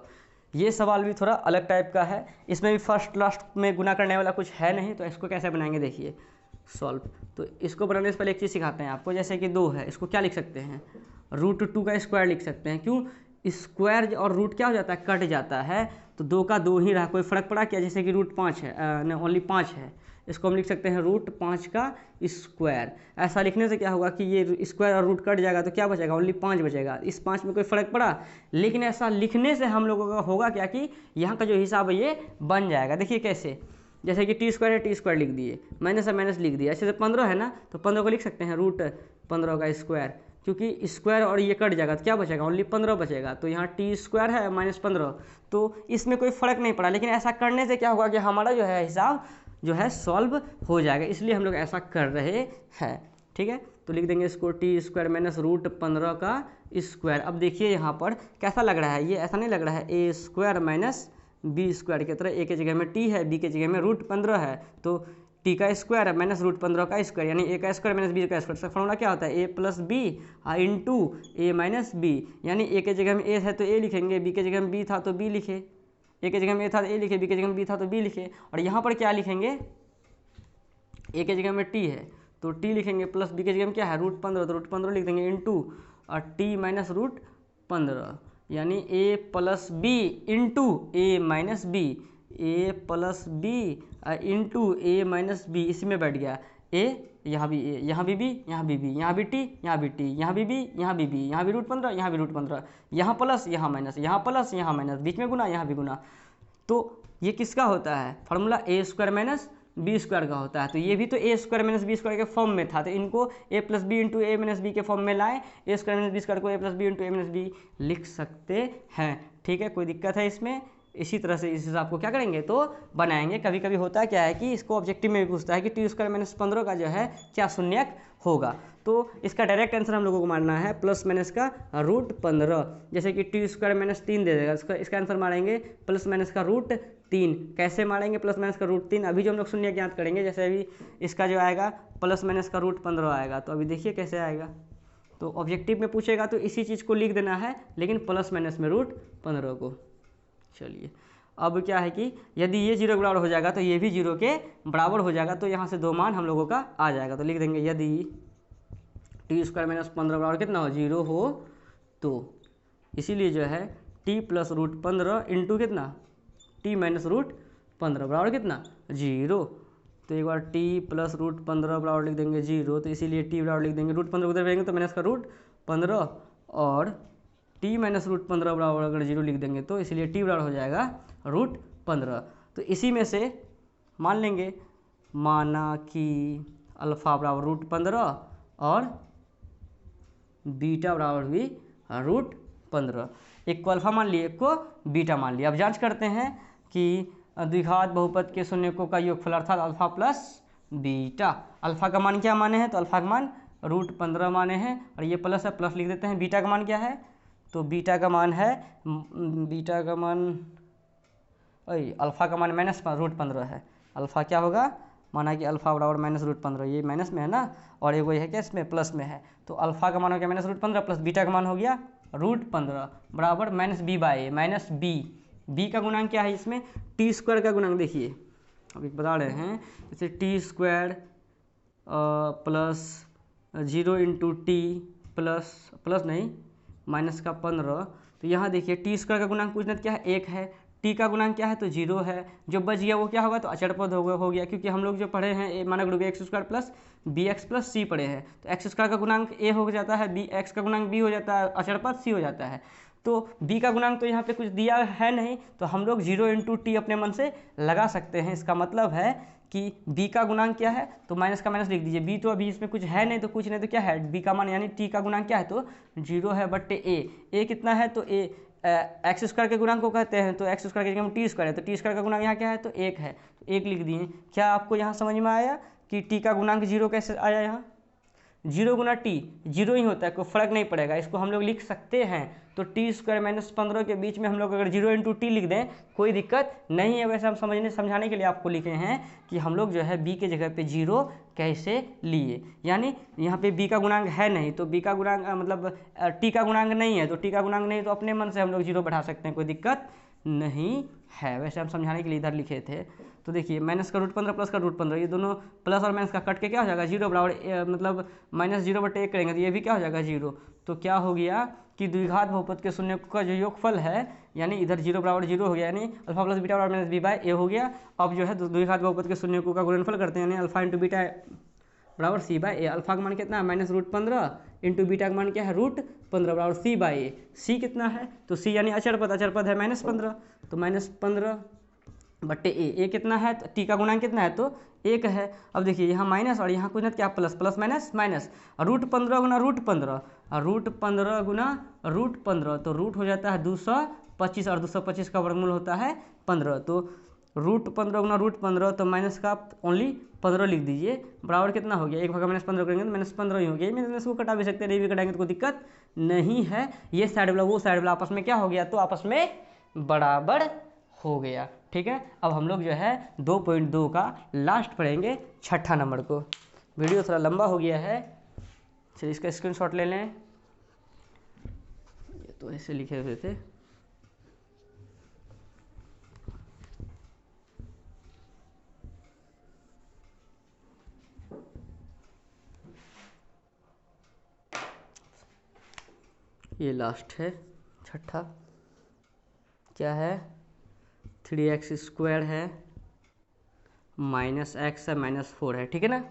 ये सवाल भी थोड़ा अलग टाइप का है, इसमें भी फर्स्ट लास्ट में गुना करने वाला कुछ है नहीं। तो इसको कैसे बनाएंगे देखिए, सॉल्व। तो इसको बनाने से पहले एक चीज़ सिखाते हैं आपको। जैसे कि 2 है, इसको क्या लिख सकते हैं, √2 का स्क्वायर लिख सकते हैं। क्यों, स्क्वायर और रूट क्या हो जाता है, कट जाता है। तो 2 का 2 ही रहा, कोई फर्क पड़ा क्या। जैसे कि √5 है, ओनली 5 है, इसको हम लिख सकते हैं √5 का स्क्वायर। ऐसा लिखने से क्या होगा कि ये स्क्वायर और रूट कट जाएगा तो क्या बचेगा, ओनली 5 बचेगा। इस 5 में कोई फ़र्क पड़ा, लेकिन ऐसा लिखने से हम लोगों का होगा क्या कि यहाँ का जो हिसाब है ये बन जाएगा। देखिए कैसे, जैसे कि t² है, t² लिख दिए, माइनस है माइनस लिख दिया। ऐसे 15 है ना, तो 15 को लिख सकते हैं √15 का स्क्वायर, क्योंकि स्क्वायर और ये कट जाएगा तो क्या बचेगा, ओनली 15 बचेगा। तो यहाँ t² है -15, तो इसमें कोई फ़र्क नहीं पड़ा। लेकिन ऐसा करने से क्या होगा कि हमारा जो है हिसाब जो है सॉल्व हो जाएगा, इसलिए हम लोग ऐसा कर रहे हैं। ठीक है, तो लिख देंगे इसको t² - √15 का स्क्वायर। अब देखिए यहाँ पर कैसा लग रहा है, ये ऐसा नहीं लग रहा है a² - b² की तरह। a की जगह में t है, b की जगह में √15 है, तो t का स्क्वायर है -√15 का स्क्वायर, यानी a का स्क्वायर - b का स्क्वायर। इसका फॉर्मूला क्या होता है, a + b into a - b। यानी a की जगह में a है तो a लिखेंगे, b की जगह में b था तो b लिखे, a की जगह में a था तो a लिखे, b की जगह में b था तो b लिखे। और यहाँ पर क्या लिखेंगे, a की जगह में t है तो t लिखेंगे, प्लस b की जगह में क्या है √15, तो √15 लिख देंगे इंटू और t - √15, यानी a + b into a - b, a + b into a - b। इसी में बैठ गया a, यहाँ भी a, यहाँ भी b, यहाँ भी b, यहाँ भी t, यहाँ भी t, यहाँ भी b, यहाँ भी b, यहाँ भी √15, यहाँ भी √15, यहाँ प्लस यहाँ माइनस, यहाँ प्लस यहाँ माइनस, बीच में गुना, यहाँ भी गुना। तो ये किसका होता है फॉर्मूला, a² - b² का होता है। तो ये भी तो a² - b² के फॉर्म में था, तो इनको a + b into a - b के फॉर्म में लाएं। a² - b² को a + b into a - b लिख सकते हैं। ठीक है, कोई दिक्कत है इसमें। इसी तरह से इस हिसाब को क्या करेंगे तो बनाएंगे। कभी कभी होता क्या है कि इसको ऑब्जेक्टिव में भी पूछता है कि t² - 15 का जो है क्या शून्यक होगा। तो इसका डायरेक्ट आंसर हम लोगों को मारना है प्लस माइनस का √15। जैसे कि t² - 3 दे देगा, इसका आंसर मारेंगे प्लस माइनस का √3। कैसे मारेंगे प्लस माइनस का √3, अभी जो हम लोग शून्य ज्ञात करेंगे। जैसे अभी इसका जो आएगा प्लस माइनस का √15 आएगा, तो अभी देखिए कैसे आएगा। तो ऑब्जेक्टिव में पूछेगा तो इसी चीज़ को लिख देना है, लेकिन प्लस माइनस में √15 को। चलिए, अब क्या है कि यदि ये 0 के बराबर हो जाएगा तो ये भी 0 के बराबर हो जाएगा। तो यहाँ से 2 मान हम लोगों का आ जाएगा। तो लिख देंगे यदि t² - 15 बराबर कितना हो, 0 हो तो, इसीलिए जो है t + √15 इंटू कितना, t - √15 बराबर कितना, 0। तो एक बार t + √15 बराबर लिख देंगे 0, तो इसीलिए t बराबर लिख देंगे √15 उधर भेजेंगे तो माइनस का √15, और t - √15 बराबर अगर 0 लिख देंगे तो इसलिए t बराबर हो जाएगा √15। तो इसी में से मान लेंगे, माना कि अल्फ़ा बराबर √15 और बीटा बराबर भी √15। एक को अल्फ़ा मान लिए, एक को बीटा मान लिया। अब जांच करते हैं कि द्विघात बहुपद के शून्यकों का योगफल अर्थात अल्फ़ा प्लस बीटा। अल्फ़ा का मान क्या माने हैं, तो अल्फ़ा का मान √15 माने हैं, और ये प्लस है, प्लस लिख देते हैं। बीटा का मान क्या है, तो बीटा का मान है, बीटा का मान अल्फ़ा का मान -√15 है। अल्फ़ा क्या होगा, माना कि अल्फ़ा बराबर -√15, ये माइनस में है ना, और ये है क्या इसमें प्लस में है। तो अल्फ़ा का मान हो गया -√15 प्लस बीटा का मान हो गया √15 बराबर -b/a, -b। b का गुणांक क्या है इसमें, t² का गुणांक देखिए, अब एक बता रहे हैं जैसे T square plus 0 into T plus नहीं माइनस का 15। तो यहाँ देखिए टी स्क्वायर का गुणांक पूछना क्या है, 1 है। टी का गुणांक क्या है, तो 0 है। जो बच गया वो क्या होगा, तो अचर पद हो गया क्योंकि हम लोग जो पढ़े हैं माना group x square plus B x plus C पढ़े हैं। तो एक्स स्क्वायर का गुणांक ए हो जाता है, बी एक्स का गुणांक बी हो जाता है, अचर पद सी हो जाता है। तो b का गुणांक तो यहाँ पे कुछ दिया है नहीं, तो हम लोग 0 इंटू टी अपने मन से लगा सकते हैं। इसका मतलब है कि b का गुणांक क्या है, तो माइनस का माइनस लिख दीजिए। b तो अभी इसमें कुछ है नहीं, तो कुछ नहीं तो क्या है, b का मान यानी t का गुणांक क्या है, तो 0 है बट्टे a कितना है, तो a एक्स स्क्वायर के गुणांक को कहते हैं, तो एक्स स्क्वायर की जगह टी स्क्वायर है, तो टी स्क्वायर का गुणांक यहाँ क्या है, तो 1 है, तो 1 लिख दिए। क्या आपको यहाँ समझ में आया कि टी का गुणांक 0 कैसे आया, यहाँ 0 गुना टी 0 ही होता है, कोई फर्क नहीं पड़ेगा। इसको हम लोग लिख सकते हैं, तो टी स्क्वायर माइनस 15 के बीच में हम लोग अगर 0 इंटू टी लिख दें कोई दिक्कत नहीं है। वैसे हम समझाने के लिए आपको लिखे हैं कि हम लोग जो है b के जगह पे 0 कैसे लिए, यानी यहाँ पे b का गुणांक है नहीं, तो b का गुणांक मतलब t का गुणांक नहीं है, तो t का गुणांक नहीं तो अपने मन से हम लोग 0 बढ़ा सकते हैं, कोई दिक्कत नहीं है। वैसे हम समझाने के लिए इधर लिखे थे। तो देखिए माइनस का रूट 15 प्लस का रूट 15, ये दोनों प्लस और माइनस का कट के क्या हो जाएगा, 0 बराबर मतलब माइनस 0/1 करेंगे तो ये भी क्या हो जाएगा 0। तो क्या हो गया कि द्विघात बहुपद के शून्य का जो योगफल है, यानी इधर 0 बराबर 0 हो गया, यानी अल्फा प्लस बीटा बराबर माइनस बी बाय ए हो गया। अब जो है द्विघात बहुपद के शून्य का गुणनफल करते हैं, यानी अल्फा इंटू बीटा बराबर सी बाय ए। अल्फा का मान कितना है, माइनस रूट 15 इंटू बीटा का मान क्या है, रूट 15 बराबर सी बाय ए। सी कितना है, तो सी यानी अचर पद है -15, तो -15 बट्टे ए कितना है, तो टी का गुणांक कितना है, तो 1 है। अब देखिए यहाँ माइनस और यहाँ कुछ ना क्या plus plus minus minus, root 15 गुना रूट 15 और रूट 15 गुना रूट 15, तो रूट हो जाता है 225 और 225 का वर्गमूल होता है 15। तो रूट 15 गुना रूट 15, तो माइनस का ओनली 15 लिख दीजिए, बराबर कितना हो गया, 1 भागा -15 करेंगे तो -15 ही हो गया। माइनस को कटा भी सकते हैं, नहीं भी कटाएंगे तो कोई दिक्कत नहीं है। ये साइड वाला वो साइड वाला आपस में क्या हो गया, तो आपस में बराबर हो गया। ठीक है, अब हम लोग जो है 2.2 का लास्ट पढ़ेंगे, 6ठा नंबर को। वीडियो थोड़ा लंबा हो गया है, चलिए इसका स्क्रीनशॉट ले लें। ये तो ऐसे लिखे हुए थे, ये लास्ट है 6ठा। क्या है, 3x स्क्वायर है माइनस एक्स है -4 है, ठीक है ना।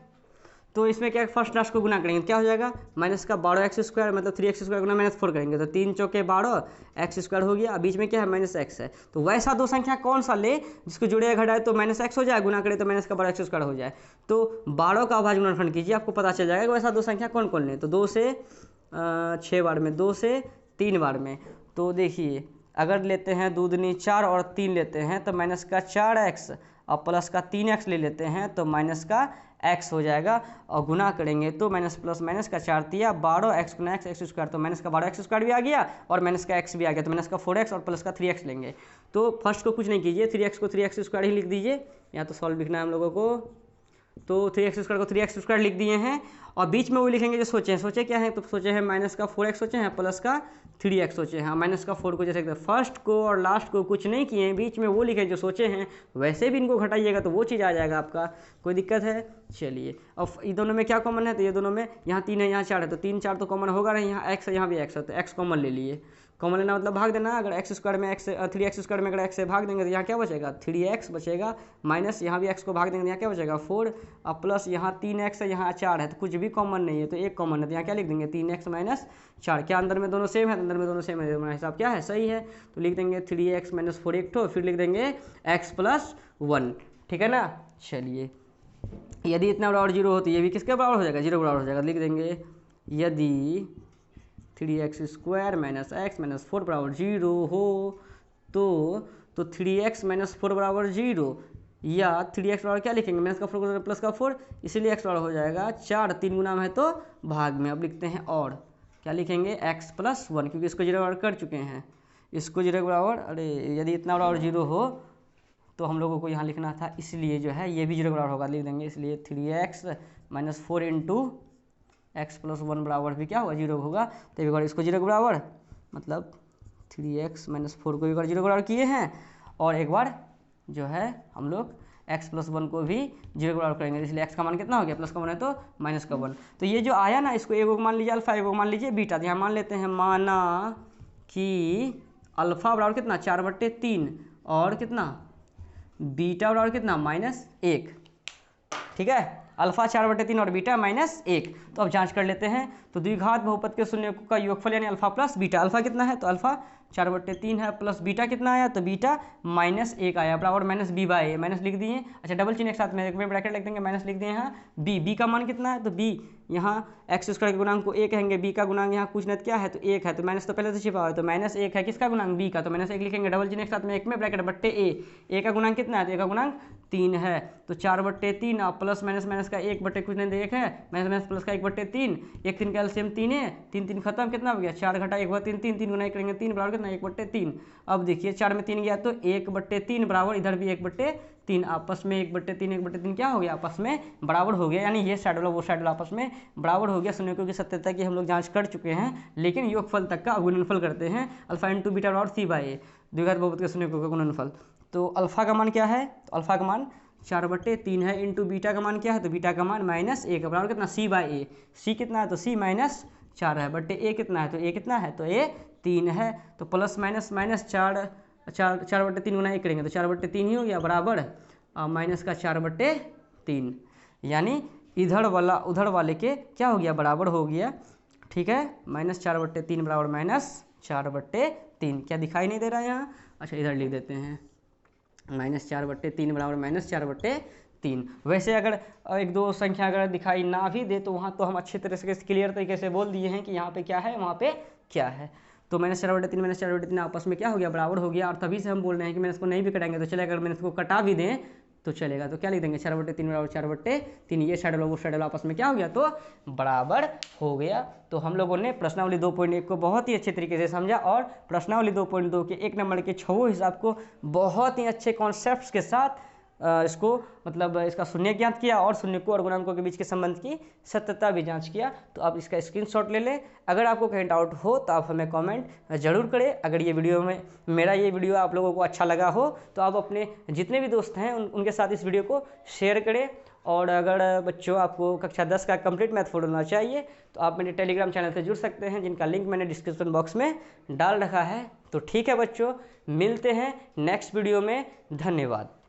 तो इसमें क्या फर्स्ट लास्ट को गुना करेंगे, क्या हो जाएगा, माइनस का 12x स्क्वायर मतलब 3x स्क्वायर गुना -4 करेंगे तो 3 चौके 12 एक्स स्क्वायर हो गया। बीच में क्या है, -x है। तो वैसा दो संख्या कौन सा ले जिसको जुड़े घटाए तो -x हो जाए, गुना करे तो माइनस का 12x स्क्वायर हो जाए। तो 12 का अभाज्य गुणनफल कीजिए, आपको पता चल जाएगा वैसा दो संख्या कौन कौन ले। तो 2 से 6 बार में, 2 से 3 बार में। तो देखिए अगर लेते हैं 2 दूनी 4 और 3 लेते हैं तो माइनस का 4x और प्लस का 3x ले लेते हैं तो माइनस का x हो जाएगा। और गुना करेंगे तो माइनस प्लस माइनस का 4 तिया 12x गुना x स्क्वायर, तो माइनस का 12x स्क्वायर भी आ गया और माइनस का x भी आ गया, तो माइनस का 4x और प्लस का 3x लेंगे। तो फर्स्ट को कुछ नहीं कीजिए, 3x को 3x स्क्वायर ही लिख दीजिए, यहाँ तो सॉल्व लिखना है हम लोगों को। तो 3x स्क्वायर को 3x स्क्वायर लिख दिए हैं और बीच में वो लिखेंगे जो सोचे क्या है, तो सोचे हैं माइनस का 4x सोचे हैं प्लस का 3x सोचे हैं। माइनस का 4 को जैसे फर्स्ट को और लास्ट को कुछ नहीं किए हैं, बीच में वो लिखे जो सोचे हैं, वैसे भी इनको घटाइएगा तो वो चीज़ आ जाएगा आपका, कोई दिक्कत है। चलिए अब ये दोनों में क्या कॉमन है, तो ये दोनों में यहाँ 3 है यहाँ 4 है, तो 3 4 तो कॉमन होगा नहीं, यहाँ x है यहाँ भी x है, तो x कॉमन ले लिए। कॉमन लेना मतलब भाग देना, अगर x स्क्वायर में x 3x स्क्वायर में अगर x से भाग देंगे तो यहाँ क्या बचेगा, 3x बचेगा, माइनस यहाँ भी x को भाग देंगे तो यहाँ क्या बचेगा 4 और प्लस यहाँ 3x है यहाँ 4 है, तो कुछ भी कॉमन नहीं है, तो एक कॉमन है, तो यहाँ क्या लिख देंगे 3x - 4। क्या अंदर में दोनों सेम है, अंदर में दोनों सेम है, हमारा हिसाब क्या है सही है। तो लिख देंगे 3x - 4 एक ठो, फिर लिख देंगे x + 1, ठीक है ना। चलिए यदि इतना बराबर 0 हो तो ये भी किसके बराबर हो जाएगा, 0 बराबर हो जाएगा। लिख देंगे यदि 3x square minus x minus 4 बराबर 0 हो तो 3x - 4 बराबर 0 या 3x बराबर क्या लिखेंगे, माइनस का 4 प्लस का 4, इसीलिए x बराबर हो जाएगा 4, 3 गुना में है तो भाग में। अब लिखते हैं और क्या लिखेंगे x + 1, क्योंकि इसको 0 बराबर कर चुके हैं, इसको 0 बराबर, अरे यदि इतना बराबर 0 हो तो हम लोगों को यहाँ लिखना था, इसलिए जो है ये भी 0 बराबर होगा, लिख देंगे। इसलिए 3x - 4 इंटू x + 1 बराबर भी क्या होगा 0 होगा। तो एक बार इसको 0 के बराबर मतलब 3x - 4 को एक बार 0 के बराबर किए हैं, और एक बार जो है हम लोग x प्लस 1 को भी 0 के बराबर करेंगे, इसलिए x का मान कितना हो गया, प्लस का 1 है तो माइनस का 1। तो ये जो आया ना, इसको एगो मान लीजिए अल्फा, एगो मान लीजिए बीटा। तो यहाँ मान लेते हैं, माना कि अल्फा बराबर कितना 4/3 और कितना बीटा बराबर कितना -1। ठीक है, अल्फा 4/3 और बीटा -1। तो अब जांच कर लेते हैं। तो द्विघात बहुपद के शून्यकों का योगफल यानी अल्फा प्लस बीटा। अल्फा कितना है, तो अल्फा 4/3 है, प्लस बीटा कितना आया, तो बीटा -1 आया, बराबर -b/a। माइनस लिख दिए। अच्छा, डबल चिन्ह एक साथ में एक में ब्रैकेट लिख देंगे, माइनस लिख दिए यहाँ b का मान कितना है, तो b यहाँ x² के गुणांक को 1 कहेंगे, b का गुणांक यहाँ कुछ नहीं क्या है, तो 1 है, तो माइनस तो पहले से छिपा हुआ है, तो -1 है किसका गुणांक, b का, तो -1 लिखेंगे, डबल चिन्ह एक साथ में एक में ब्रैकेट बट्टे a का गुणांक कितना है, तो a का गुणांक 3 है, तो 4/3 और प्लस माइनस का 1 बट्टे कुछ नहीं तो 1 है, माइनस प्लस का 1/3, 1 3 का एलसीएम 3 है, 3 3 खत्म, कितना हो गया 4 घटा 1/3, 3 3 गुना 1 करेंगे 3 बराबर कितना 1/3। अब देखिए 4 में 3 गया तो 1/3 बराबर, इधर भी 1/3, आपस में 1/3 क्या हो गया, आपस में बराबर हो गया, यानी ये साइड वाला वो साइड वाला आपस में बराबर हो गया। शून्यकों की सत्यता की हम लोग जांच कर चुके हैं, लेकिन योगफल तक का गुणनफल करते हैं। अल्फा इंटू बीटा बराबर c/a, द्विघात बहुपद के शून्यकों का गुणनफल। तो अल्फा का मान क्या है, तो अल्फा का मान 4/3 है, इंटू बीटा का मान क्या है, तो बीटा का मान -1 बराबर कितना c/a। c कितना है, तो c -4 है, बट्टे a कितना है, तो a कितना है, तो a 3 है, तो प्लस -4/3 गुना 1 करेंगे तो 4/3 ही हो गया, बराबर माइनस का 4/3, यानी इधर वाला उधर वाले के क्या हो गया, बराबर हो गया। ठीक है, -4/3 बराबर -4/3, क्या दिखाई नहीं दे रहा है यहाँ, अच्छा इधर लिख देते हैं, -4/3 बराबर -4/3। वैसे अगर एक दो संख्या अगर दिखाई ना भी दे तो वहाँ तो हम अच्छे तरह से क्लियर तरीके से बोल दिए हैं कि यहाँ पे क्या है, वहाँ पे क्या है। तो -4/3 आपस में क्या हो गया, बराबर हो गया, और तभी से हम बोल रहे हैं कि मैंने इसको नहीं भी कटाएंगे तो चलेगा, अगर मैंने इसको कटा भी दें तो चलेगा। तो क्या लिख देंगे, 4/3 बराबर 4/3, ये साइड वाला वो साइड वाला आपस में क्या हो गया, तो बराबर हो गया। तो हम लोगों ने प्रश्नावली 2.1 को बहुत ही अच्छे तरीके से समझा, और प्रश्नावली 2.2 के 1 नंबर के 6 हिसाब को बहुत ही अच्छे कॉन्सेप्ट्स के साथ इसको मतलब इसका शून्य ज्ञात किया, और शून्यकों और गुणांकों के बीच के संबंध की सत्यता भी जांच किया। तो आप इसका स्क्रीनशॉट ले लें। अगर आपको कहीं डाउट हो तो आप हमें कमेंट जरूर करें। अगर ये वीडियो में मेरा ये वीडियो आप लोगों को अच्छा लगा हो तो आप अपने जितने भी दोस्त हैं उनके साथ इस वीडियो को शेयर करें। और अगर बच्चों आपको कक्षा 10 का कंप्लीट मैथ होना चाहिए तो आप मेरे टेलीग्राम चैनल से जुड़ सकते हैं, जिनका लिंक मैंने डिस्क्रिप्शन बॉक्स में डाल रखा है। तो ठीक है बच्चों, मिलते हैं नेक्स्ट वीडियो में, धन्यवाद।